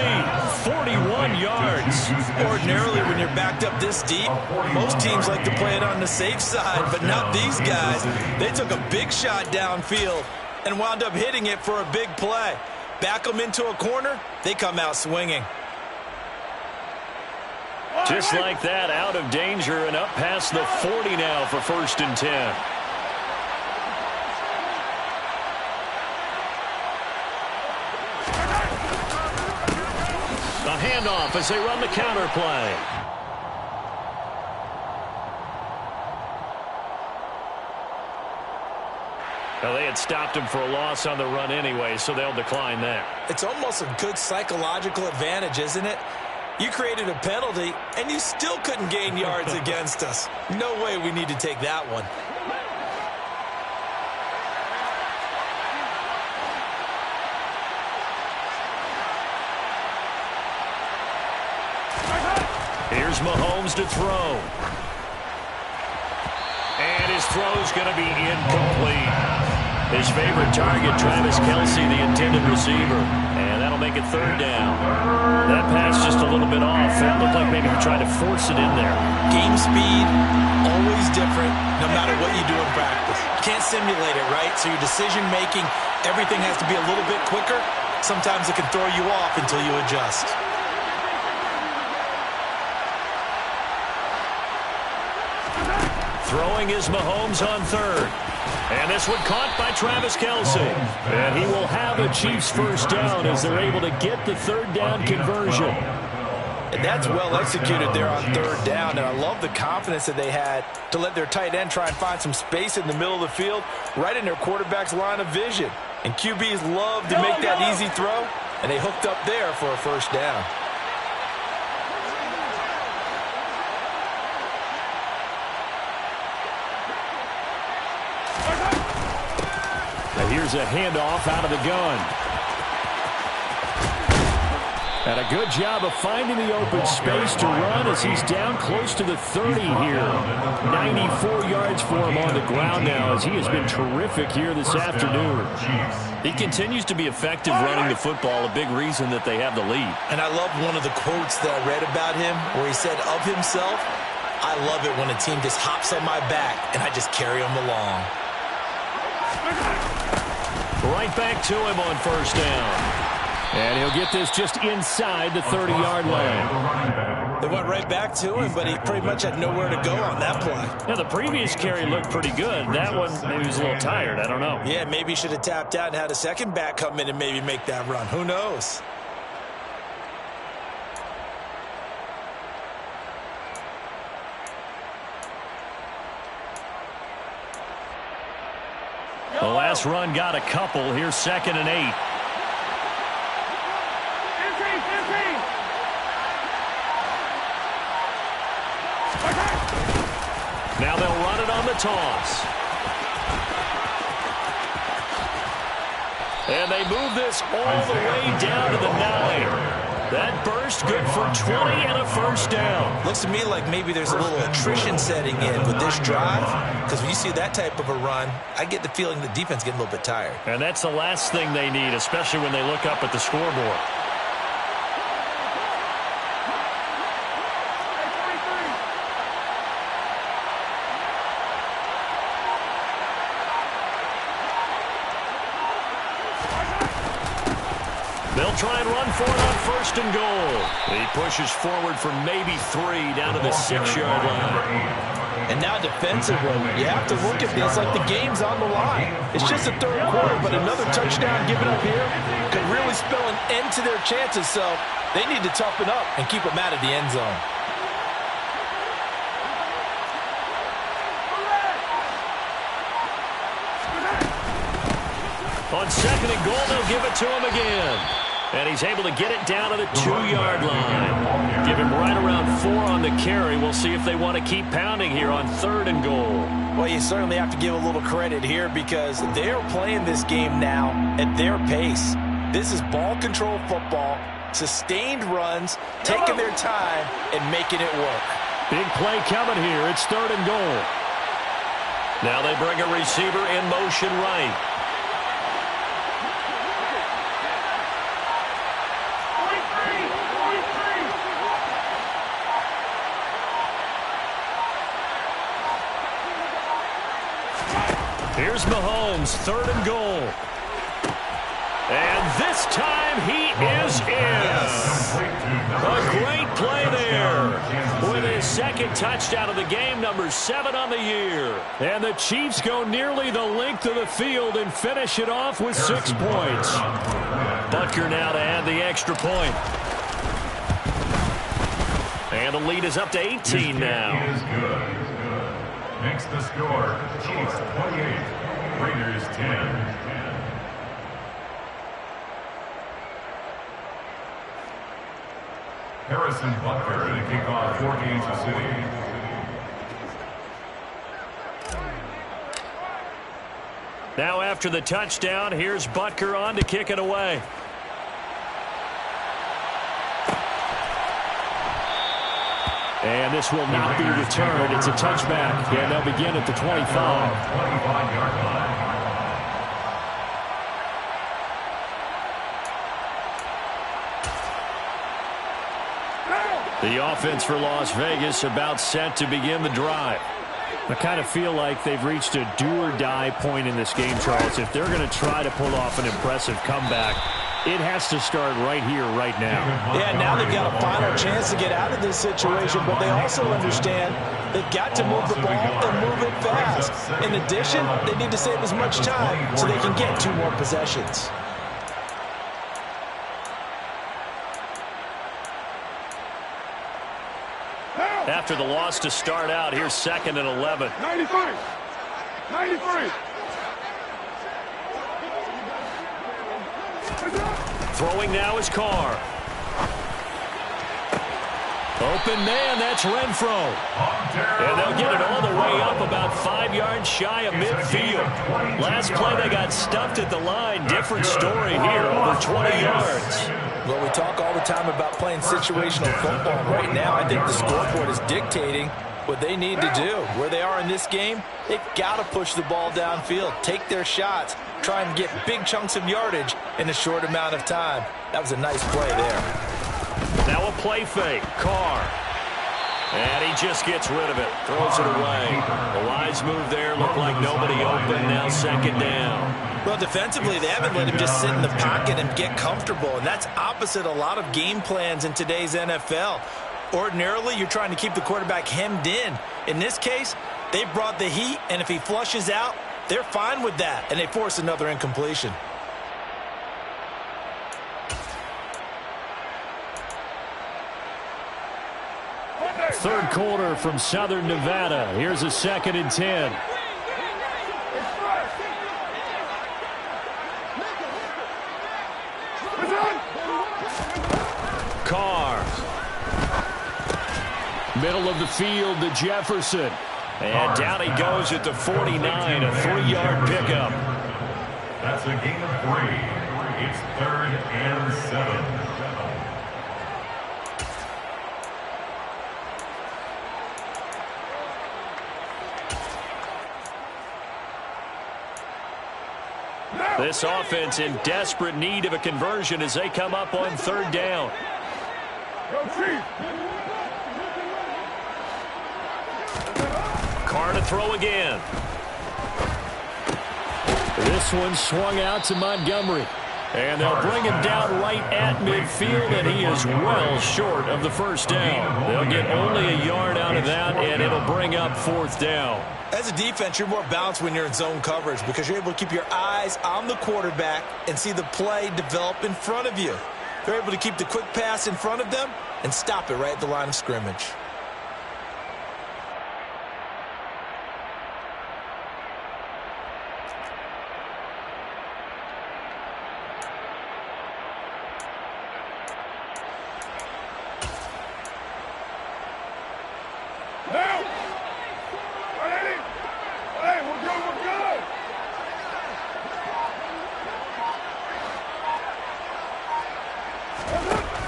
41 yards. Ordinarily, when you're backed up this deep, most teams like to play it on the safe side, but not these guys. They took a big shot downfield and wound up hitting it for a big play. Back them into a corner, they come out swinging. Just like that, out of danger and up past the 40 now for 1st and 10. A handoff as they run the counter play. Well, they had stopped him for a loss on the run anyway, so they'll decline that. It's almost a good psychological advantage, isn't it? You created a penalty, and you still couldn't gain yards against us. No way we need to take that one. Here's Mahomes to throw. And his throw's going to be incomplete. His favorite target, Travis Kelce, the intended receiver. And that'll make it third down. That pass just a little bit off. That looked like maybe he tried to force it in there. Game speed, always different, no matter what you do in practice. You can't simulate it, right? So your decision-making, everything has to be a little bit quicker. Sometimes it can throw you off until you adjust. Throwing is Mahomes on third. And this one caught by Travis Kelce. And he will have a Chiefs first down as they're able to get the third down conversion. And that's well executed there on third down. And I love the confidence that they had to let their tight end try and find some space in the middle of the field, right in their quarterback's line of vision. And QBs love to make that easy throw, and they hooked up there for a first down. Here's a handoff out of the gun. And a good job of finding the open space to run as he's down close to the 30 here. 94 yards for him on the ground now as he has been terrific here this afternoon. He continues to be effective running the football, a big reason that they have the lead. And I love one of the quotes that I read about him where he said of himself, "I love it when a team just hops on my back and I just carry them along." Right back to him on first down. And he'll get this just inside the 30-yard line. They went right back to him, but he pretty much had nowhere to go on that play. Now, the previous carry looked pretty good. That one, maybe he was a little tired. I don't know. Yeah, maybe he should have tapped out and had a second back come in and maybe make that run. Who knows? The last run got a couple. Here's 2nd and 8. Now they'll run it on the toss. And they move this all the way down to the 9. That burst good for 20 and a first down. Looks to me like maybe there's a little attrition setting in with this drive, because when you see that type of a run, I get the feeling the defense getting a little bit tired. And that's the last thing they need, especially when they look up at the scoreboard. They'll try and run for it on 1st and goal. He pushes forward for maybe 3 down to the 6-yard line. And now defensively, you have to look at this like the game's on the line. It's just the third quarter, but another touchdown given up here could really spell an end to their chances, so they need to toughen up and keep them out of the end zone. On 2nd and goal, they'll give it to him again. And he's able to get it down to the 2-yard line. Give him right around 4 on the carry. We'll see if they want to keep pounding here on 3rd and goal. Well, you certainly have to give a little credit here because they're playing this game now at their pace. This is ball control football, sustained runs, taking their time and making it work. Big play coming here. It's 3rd and goal. Now they bring a receiver in motion right. Here's Mahomes, 3rd and goal. And this time he is in. A great play there. With his 2nd touchdown of the game, number 7 on the year. And the Chiefs go nearly the length of the field and finish it off with 6 points. Butker now to add the extra point. And the lead is up to 18 now. Makes the score Chiefs 28, Raiders 10. Harrison Butker to kick off for Kansas City. Now after the touchdown, here's Butker on to kick it away. And this will not be returned. It's a touchback, and they'll begin at the 25. 25-yard line. The offense for Las Vegas about set to begin the drive. I kind of feel like they've reached a do-or-die point in this game, Charles. If they're going to try to pull off an impressive comeback, it has to start right here, right now. Yeah, now they've got a final chance to get out of this situation, but they also understand they've got to move the ball and move it fast. In addition, they need to save as much time so they can get 2 more possessions. After the loss to start out, here's 2nd and 11. 93. 93. Throwing now is Carr. Open man, that's Renfro. And they'll get it all the way up about 5 yards shy of midfield. Last play they got stuffed at the line. Different story here, over 20 yards. Well, we talk all the time about playing situational football. Right now, I think the scoreboard is dictating what they need to do. Where they are in this game, they've got to push the ball downfield, take their shots, try and get big chunks of yardage in a short amount of time. That was a nice play there. Now a play fake. Carr. And he just gets rid of it. Throws it away. A wise move there. Looked like nobody open. Now 2nd down. Well, defensively, they haven't let him just sit in the pocket and get comfortable, and that's opposite a lot of game plans in today's NFL. Ordinarily, you're trying to keep the quarterback hemmed in. In this case, they brought the heat, and if he flushes out, they're fine with that, and they force another incompletion. Third quarter from Southern Nevada. Here's a 2nd and 10. Carr. Middle of the field to Jefferson. And down he goes at the 49, a 3-yard pickup. That's a gain of 3. It's 3rd and 7. This offense in desperate need of a conversion as they come up on 3rd down. Carr to throw again. This one swung out to Montgomery. And they'll bring him down right at midfield, and he is well short of the 1st down. They'll get only a yard out of that, and it'll bring up 4th down. As a defense, you're more balanced when you're in zone coverage because you're able to keep your eyes on the quarterback and see the play develop in front of you. They're able to keep the quick pass in front of them and stop it right at the line of scrimmage.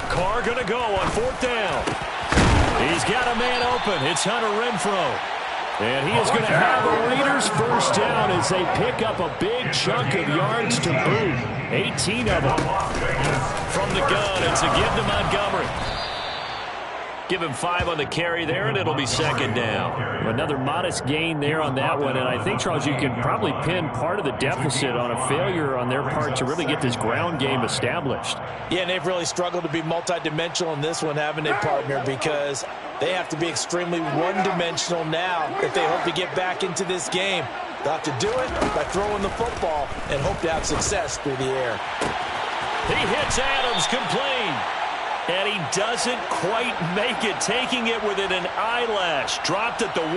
Carr going to go on 4th down. He's got a man open. It's Hunter Renfro. And he is going to have a Raiders 1st down as they pick up a big chunk of yards to boot. 18 of them. From the gun, it's a give to Montgomery. Give him 5 on the carry there, and it'll be 2nd down. Another modest gain there on that one, and I think, Charles, you can probably pin part of the deficit on a failure on their part to really get this ground game established. Yeah, and they've really struggled to be multidimensional in this one, haven't they, partner? Because they have to be extremely one-dimensional now if they hope to get back into this game. They'll have to do it by throwing the football and hope to have success through the air. He hits Adams, complete. And he doesn't quite make it, taking it within an eyelash. Dropped at the 1.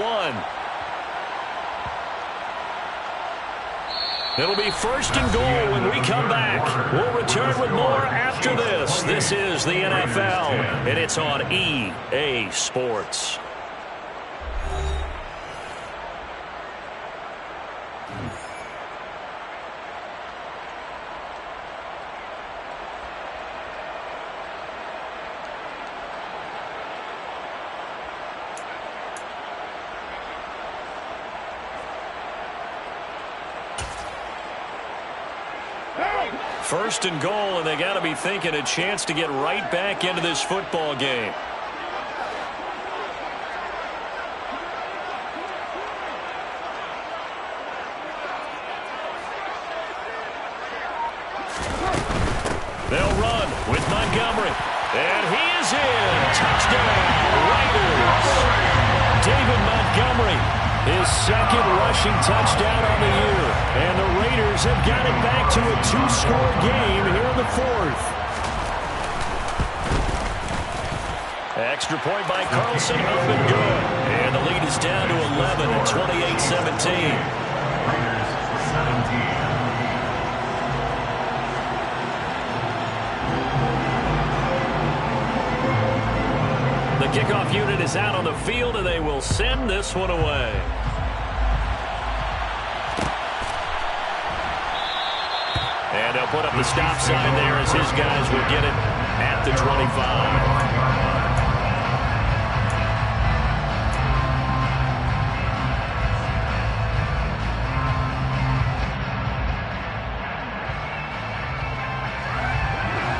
It'll be 1st and goal when we come back. We'll return with more after this. This is the NFL, and it's on EA Sports. First and goal, and they got to be thinking a chance to get right back into this football game. They'll run with Montgomery. And he is in. Touchdown, Raiders. David Montgomery, his second rushing touchdown on the year. And the Raiders have got it back to a 2-score game here in the fourth. Extra point by Carlson, up and good. And the lead is down to 11 at 28-17. Raiders 17. The kickoff unit is out on the field, and they will send this one away. And they'll put up the stop sign there as his guys will get it at the 25.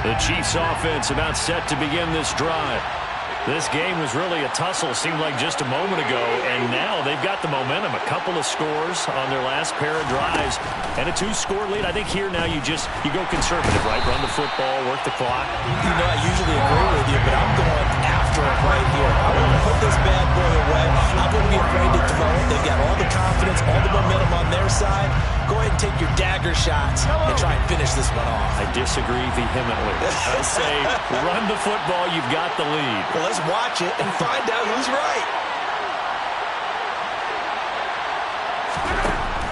The Chiefs offense about set to begin this drive. This game was really a tussle, seemed like just a moment ago, and now they've got the momentum. A couple of scores on their last pair of drives, and a 2-score lead. I think here now you go conservative, right? Run the football, work the clock. You know, I usually agree with you, but I'm going after it right here. I want to put this bad boy away. I wouldn't be afraid to throw it. They've got all the confidence, all the momentum on their side. Go ahead and take your dagger shots and try and finish this one off. I disagree vehemently. I say run the football. You've got the lead. Well, let's watch it and find out who's right.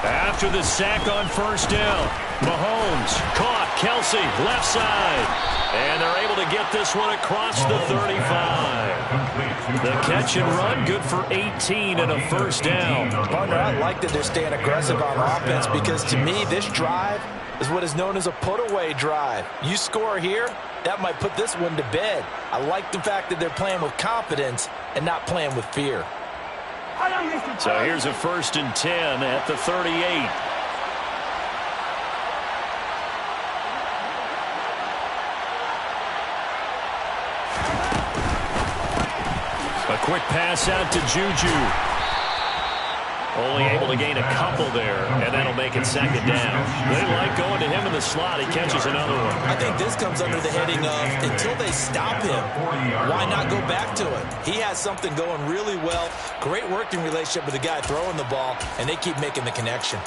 After the sack on first down, Mahomes caught Kelsey left side. And they're able to get this one across the 35. The catch and run, good for 18 and a first down. Partner, I like that they're staying aggressive on offense because to me, this drive is what is known as a put-away drive. You score here, that might put this one to bed. I like the fact that they're playing with confidence and not playing with fear. So here's a 1st and 10 at the 38. A quick pass out to Juju. Only able to gain a couple there, and that'll make it 2nd down. They like going to him in the slot. He catches another one. I think this comes under the heading of until they stop him, why not go back to it? He has something going really well. Great working relationship with the guy throwing the ball, and they keep making the connection.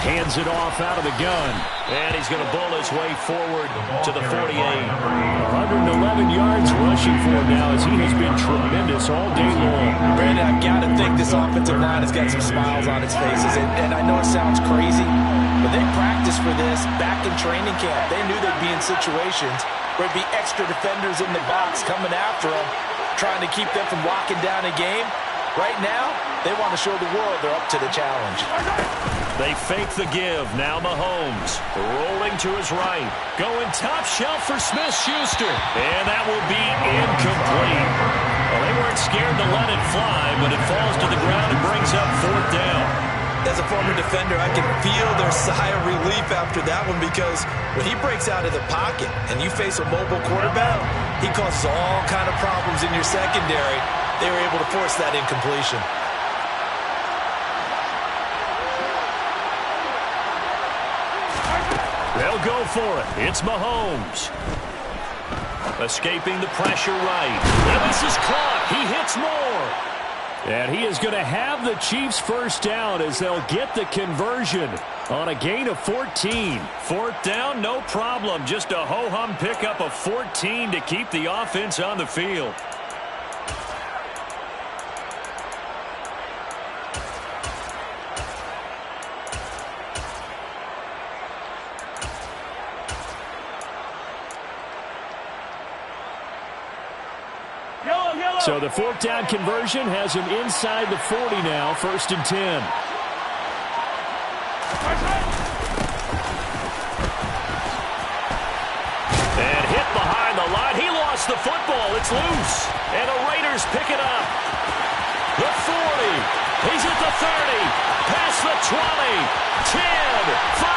Hands it off out of the gun. And he's going to bull his way forward to the 48. 111 yards rushing for him now as he has been tremendous all day long. Brandon, I've got to think this offensive line has got some smiles on its faces. And I know it sounds crazy, but they practiced for this back in training camp. They knew they'd be in situations where it'd be extra defenders in the box coming after them, trying to keep them from locking down a game. Right now, they want to show the world they're up to the challenge. They fake the give. Now Mahomes rolling to his right. Going top shelf for Smith-Schuster. And that will be incomplete. Well, they weren't scared to let it fly, but it falls to the ground and brings up 4th down. As a former defender, I can feel their sigh of relief after that one because when he breaks out of the pocket and you face a mobile quarterback, he causes all kind of problems in your secondary. They were able to force that incompletion. They'll go for it. It's Mahomes. Escaping the pressure right. And this is caught. He hits more. And he is going to have the Chiefs first down as they'll get the conversion on a gain of 14. 4th down, no problem. Just a ho-hum pickup of 14 to keep the offense on the field. So the fourth down conversion has him inside the 40 now, 1st and 10. And hit behind the line. He lost the football. It's loose. And the Raiders pick it up. The 40. He's at the 30. Past the 20. 10. 5.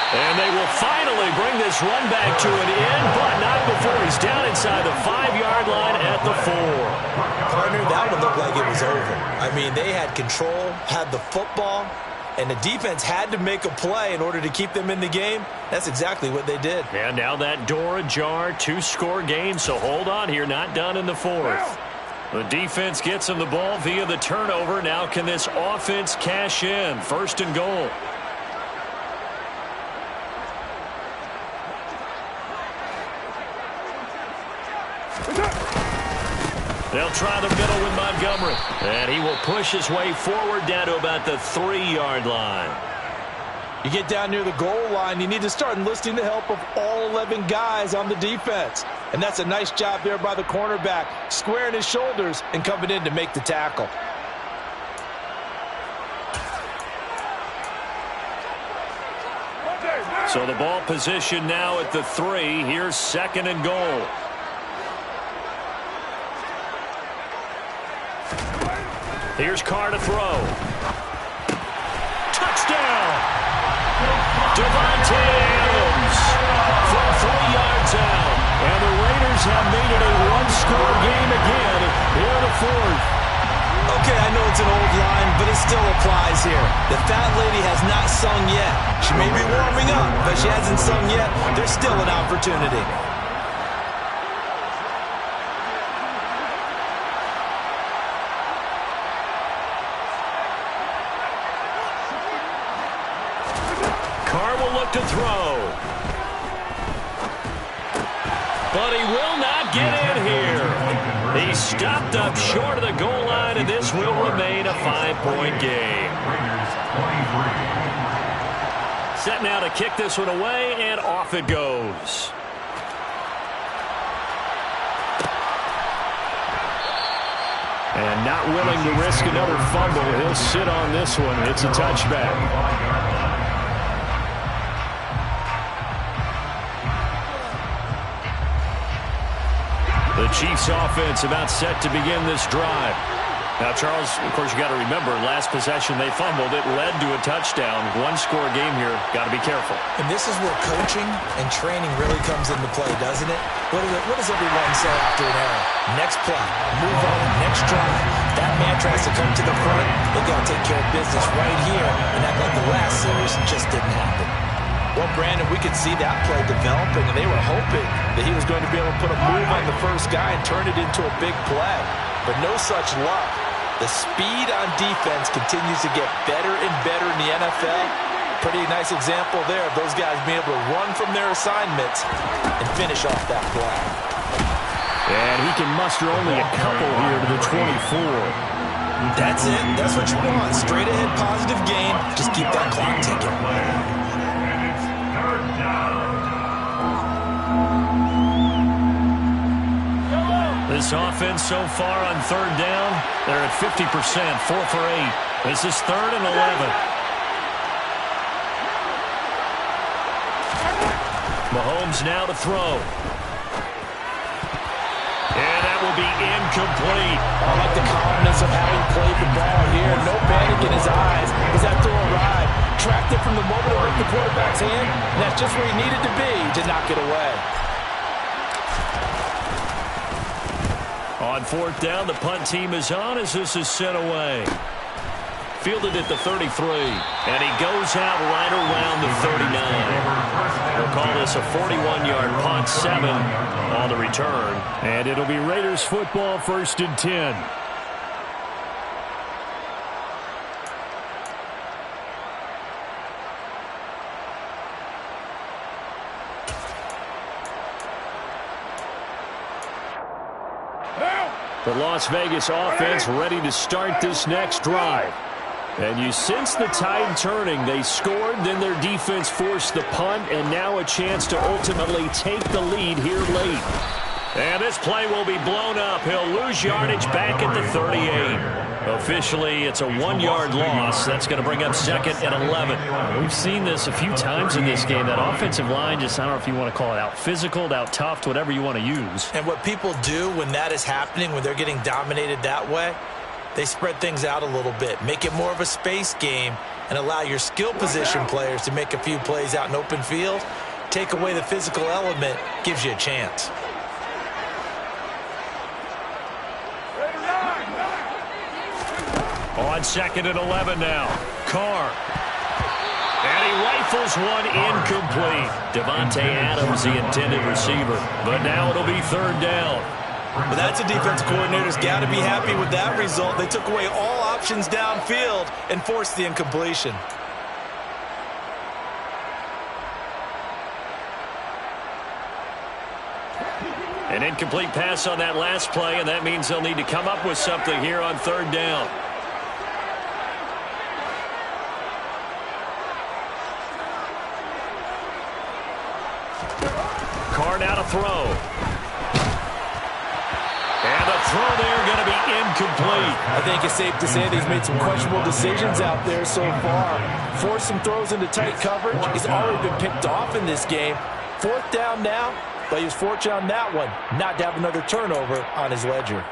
And they will finally bring this run back to an end, but not before he's down inside the 5-yard line at the 4. Partner, that one looked like it was over. I mean, they had control, had the football, and the defense had to make a play in order to keep them in the game. That's exactly what they did. And now that door ajar, 2-score game, so hold on here, not done in the 4th. The defense gets him the ball via the turnover. Now can this offense cash in? 1st and goal. They'll try the middle with Montgomery. And he will push his way forward down to about the 3-yard line. You get down near the goal line, you need to start enlisting the help of all 11 guys on the defense. And that's a nice job there by the cornerback, squaring his shoulders and coming in to make the tackle. So the ball position now at the 3. Here's 2nd and goal. Here's Carr to throw. Touchdown! Davante Adams from 3 yards out. And the Raiders have made it a 1-score game again here in the 4th. Okay, I know it's an old line, but it still applies here. The fat lady has not sung yet. She may be warming up, but she hasn't sung yet. There's still an opportunity. To throw. But he will not get in here. He stopped up short of the goal line, and this will remain a 5-point game. Set now to kick this one away, and off it goes. And not willing to risk another fumble, he'll sit on this one. It's a touchback. The Chiefs offense about set to begin this drive. Now, Charles, of course, you got to remember, last possession they fumbled. It led to a touchdown. 1-score game here. Got to be careful. And this is where coaching and training really comes into play, doesn't it? What does everyone say after an error? Next play, move on, next drive. That man tries to come to the front. They got to take care of business right here. And act like the last series just didn't happen. Well, Brandon, we could see that play developing, and they were hoping that he was going to be able to put a move on the first guy and turn it into a big play. But no such luck. The speed on defense continues to get better and better in the NFL. Pretty nice example there of those guys being able to run from their assignments and finish off that play. And he can muster only a couple here to the 24. That's it. That's what you want. Straight ahead positive gain. Just keep that clock ticking. This offense so far on 3rd down, they're at 50%, 4 for 8. This is 3rd and 11. Mahomes now to throw. And that will be incomplete. I like the calmness of how he played the ball here. No panic in his eyes as that throw arrived. Tracked it from the moment it hit the quarterback's hand, and that's just where he needed to be to knock it away. On 4th down, the punt team is on as this is sent away. Fielded at the 33, and he goes out right around the 39. We'll call this a 41-yard punt, 7 on the return. And it'll be Raiders football, 1st and 10. The Las Vegas offense ready to start this next drive. And you sense the tide turning. They scored, then their defense forced the punt, and now a chance to ultimately take the lead here late. And this play will be blown up. He'll lose yardage back at the 38. Officially, it's a 1-yard loss. That's going to bring up 2nd and 11. We've seen this a few times in this game. That offensive line just, I don't know if you want to call it out physical, out tough, whatever you want to use. And what people do when that is happening, when they're getting dominated that way, they spread things out a little bit, make it more of a space game, and allow your skill position players to make a few plays out in open field. Take away the physical element, gives you a chance. On 2nd and 11 now. Carr. And he rifles one incomplete. Devontae Adams, the intended receiver. But now it'll be 3rd down. But that's a defense coordinator's got to be happy with that result. They took away all options downfield and forced the incompletion. An incomplete pass on that last play, and that means they'll need to come up with something here on 3rd down. Carr now to throw. And the throw there going to be incomplete. I think it's safe to say that he's made some questionable decisions out there so far. Forced some throws into tight coverage. He's already been picked off in this game. 4th down now, but he was fortunate on that one not to have another turnover on his ledger.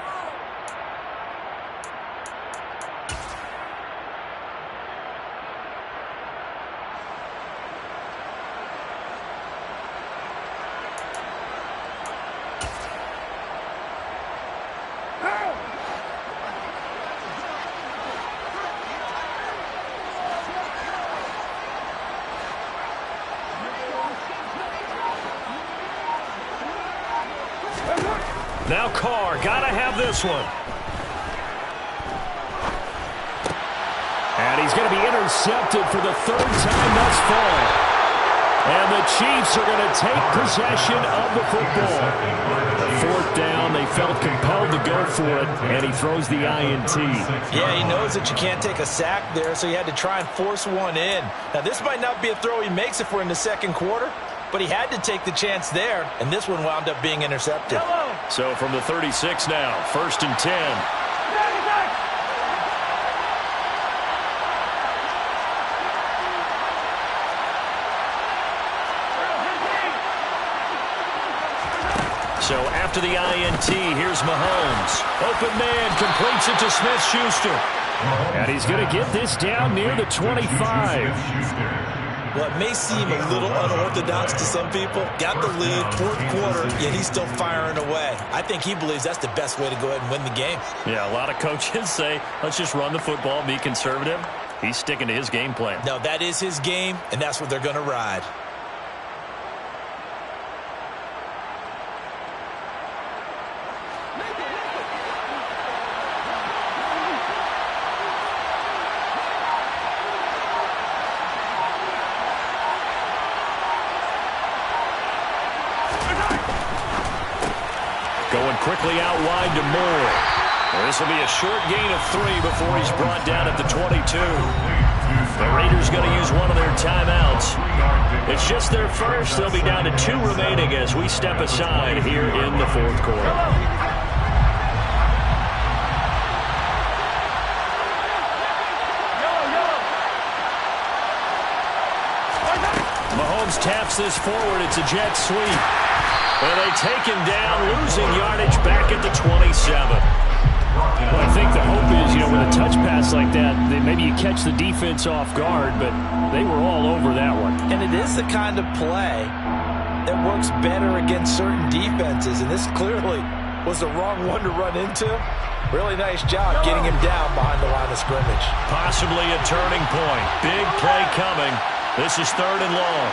Now Carr, gotta have this one. And he's going to be intercepted for the 3rd time thus far. And the Chiefs are going to take possession of the football. 4th down, they felt compelled to go for it, and he throws the INT. Yeah, he knows that you can't take a sack there, so he had to try and force one in. Now, this might not be a throw he makes if we're in the 2nd quarter, but he had to take the chance there, and this one wound up being intercepted. So from the 36 now, 1st and 10. So after the INT, here's Mahomes. Open man, completes it to Smith-Schuster. And he's going to get this down near the 25. Well, it may seem a little unorthodox to some people. Got the lead, 4th quarter, yet he's still firing away. I think he believes that's the best way to go ahead and win the game. Yeah, a lot of coaches say, let's just run the football, be conservative. He's sticking to his game plan. No, that is his game, and that's what they're going to ride. Going quickly out wide to Moore. Well, this will be a short gain of 3 before he's brought down at the 22. The Raiders going to use one of their timeouts. It's just their first. They'll be down to 2 remaining as we step aside here in the 4th quarter. Mahomes taps this forward. It's a jet sweep. And they take him down, losing yardage back at the 27. Well, I think the hope is, with a touch pass like that, maybe you catch the defense off guard, but they were all over that one. And it is the kind of play that works better against certain defenses, and this clearly was the wrong one to run into. Really nice job getting him down behind the line of scrimmage. Possibly a turning point. Big play coming. This is 3rd and long.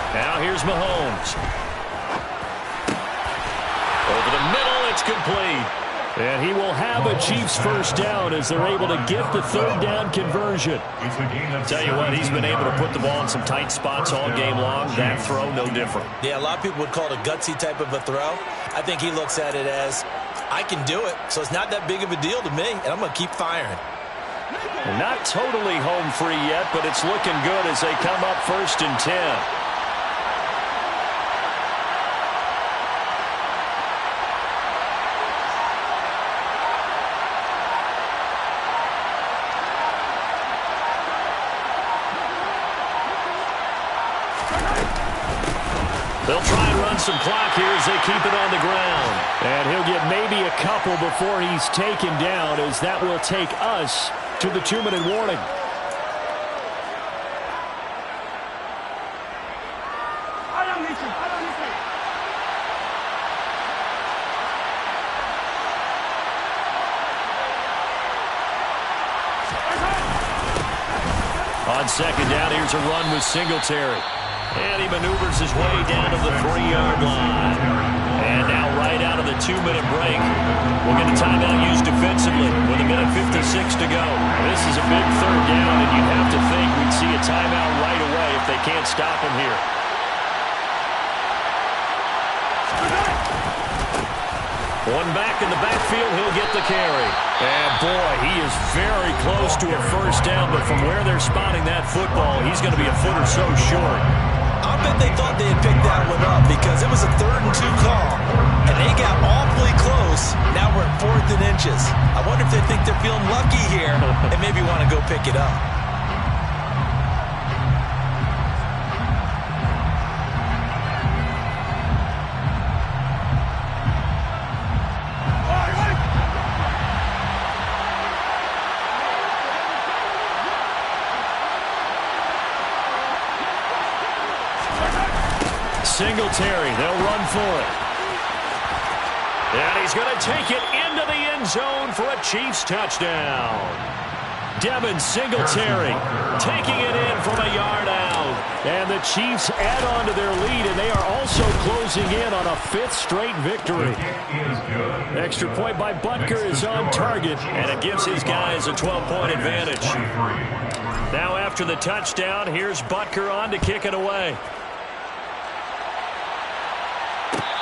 Now here's Mahomes. Over the middle, it's complete. And he will have a Chiefs 1st down as they're able to get the 3rd down conversion. Tell you what, he's been able to put the ball in some tight spots all game long. That throw, no different. Yeah, a lot of people would call it a gutsy type of a throw. I think he looks at it as, I can do it, so it's not that big of a deal to me, and I'm going to keep firing. And not totally home free yet, but it's looking good as they come up 1st and 10. They'll try and run some clock here as they keep it on the ground. And he'll get maybe a couple before he's taken down, as that will take us to the 2-minute warning. On 2nd down, here's a run with Singletary. And he maneuvers his way down to the 3-yard line. And now right out of the 2-minute break, we'll get a timeout used defensively with 1:56 to go. This is a big 3rd down, and you'd have to think we'd see a timeout right away if they can't stop him here. One back in the backfield, he'll get the carry. And boy, he is very close to a 1st down, but from where they're spotting that football, he's going to be a foot or so short. I bet they thought they had picked that one up because it was a 3rd and 2 call, and they got awfully close. Now we're at 4th and inches. I wonder if they think they're feeling lucky here and maybe want to go pick it up. Singletary, they'll run for it. And he's going to take it into the end zone for a Chiefs touchdown. Devin Singletary taking it in from a yard out. And the Chiefs add on to their lead, and they are also closing in on a 5th straight victory. Extra point by Butker is on target, and it gives his guys a 12-point advantage. Now after the touchdown, here's Butker on to kick it away.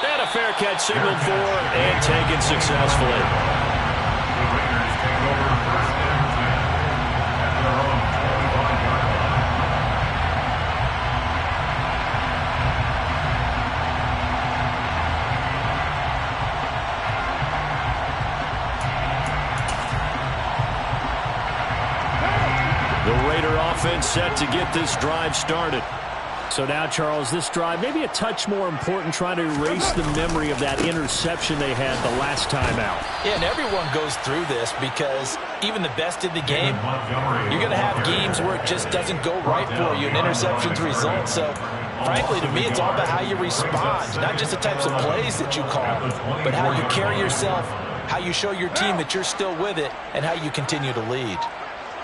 And a fair catch signaled for and taken successfully. The Raiders take over 1st and 10 at their own 21-yard line. The Raider offense set to get this drive started. So now, Charles, this drive may be a touch more important, trying to erase the memory of that interception they had the last time out. Yeah, and everyone goes through this because even the best in the game, you're going to have games where it just doesn't go right for you and interceptions result. So, frankly, to me, it's all about how you respond, not just the types of plays that you call, but how you carry yourself, how you show your team that you're still with it, and how you continue to lead.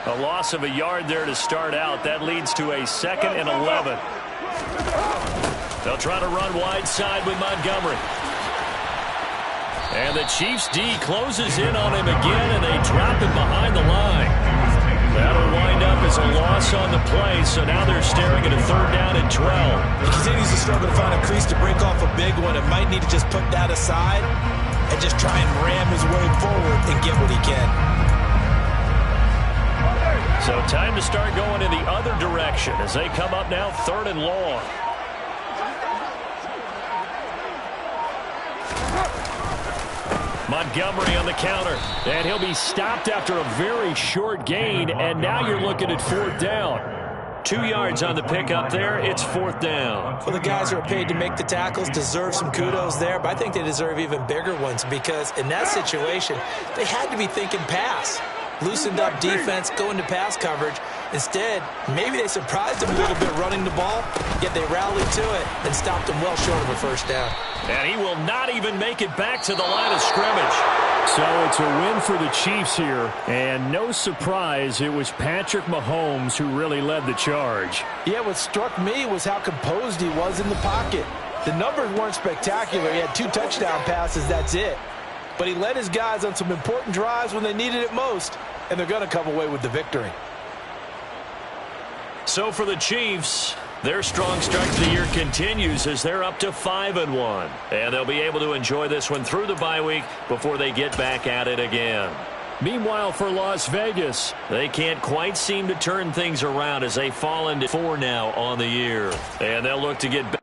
A loss of a yard there to start out. That leads to a 2nd and 11. They'll try to run wide side with Montgomery. And the Chiefs D closes in on him again, and they drop him behind the line. That'll wind up as a loss on the play, so now they're staring at a 3rd down and 12. He continues to struggle to find a crease to break off a big one, and might need to just put that aside and just try and ram his way forward and get what he can. So time to start going in the other direction as they come up now 3rd and long. Montgomery on the counter. And he'll be stopped after a very short gain, and now you're looking at 4th down. 2 yards on the pickup there. It's 4th down. Well, the guys who are paid to make the tackles deserve some kudos there, but I think they deserve even bigger ones because in that situation, they had to be thinking pass. Loosened up defense, going to pass coverage. Instead, maybe they surprised him a little bit running the ball, yet they rallied to it and stopped him well short of a 1st down. And he will not even make it back to the line of scrimmage. So it's a win for the Chiefs here, and no surprise, it was Patrick Mahomes who really led the charge. Yeah, what struck me was how composed he was in the pocket. The numbers weren't spectacular. He had 2 touchdown passes, that's it. But he led his guys on some important drives when they needed it most, and they're going to come away with the victory. So for the Chiefs, their strong start to the year continues as they're up to 5-1. And they'll be able to enjoy this one through the bye week before they get back at it again. Meanwhile, for Las Vegas, they can't quite seem to turn things around as they fall into 4 now on the year. And they'll look to get back.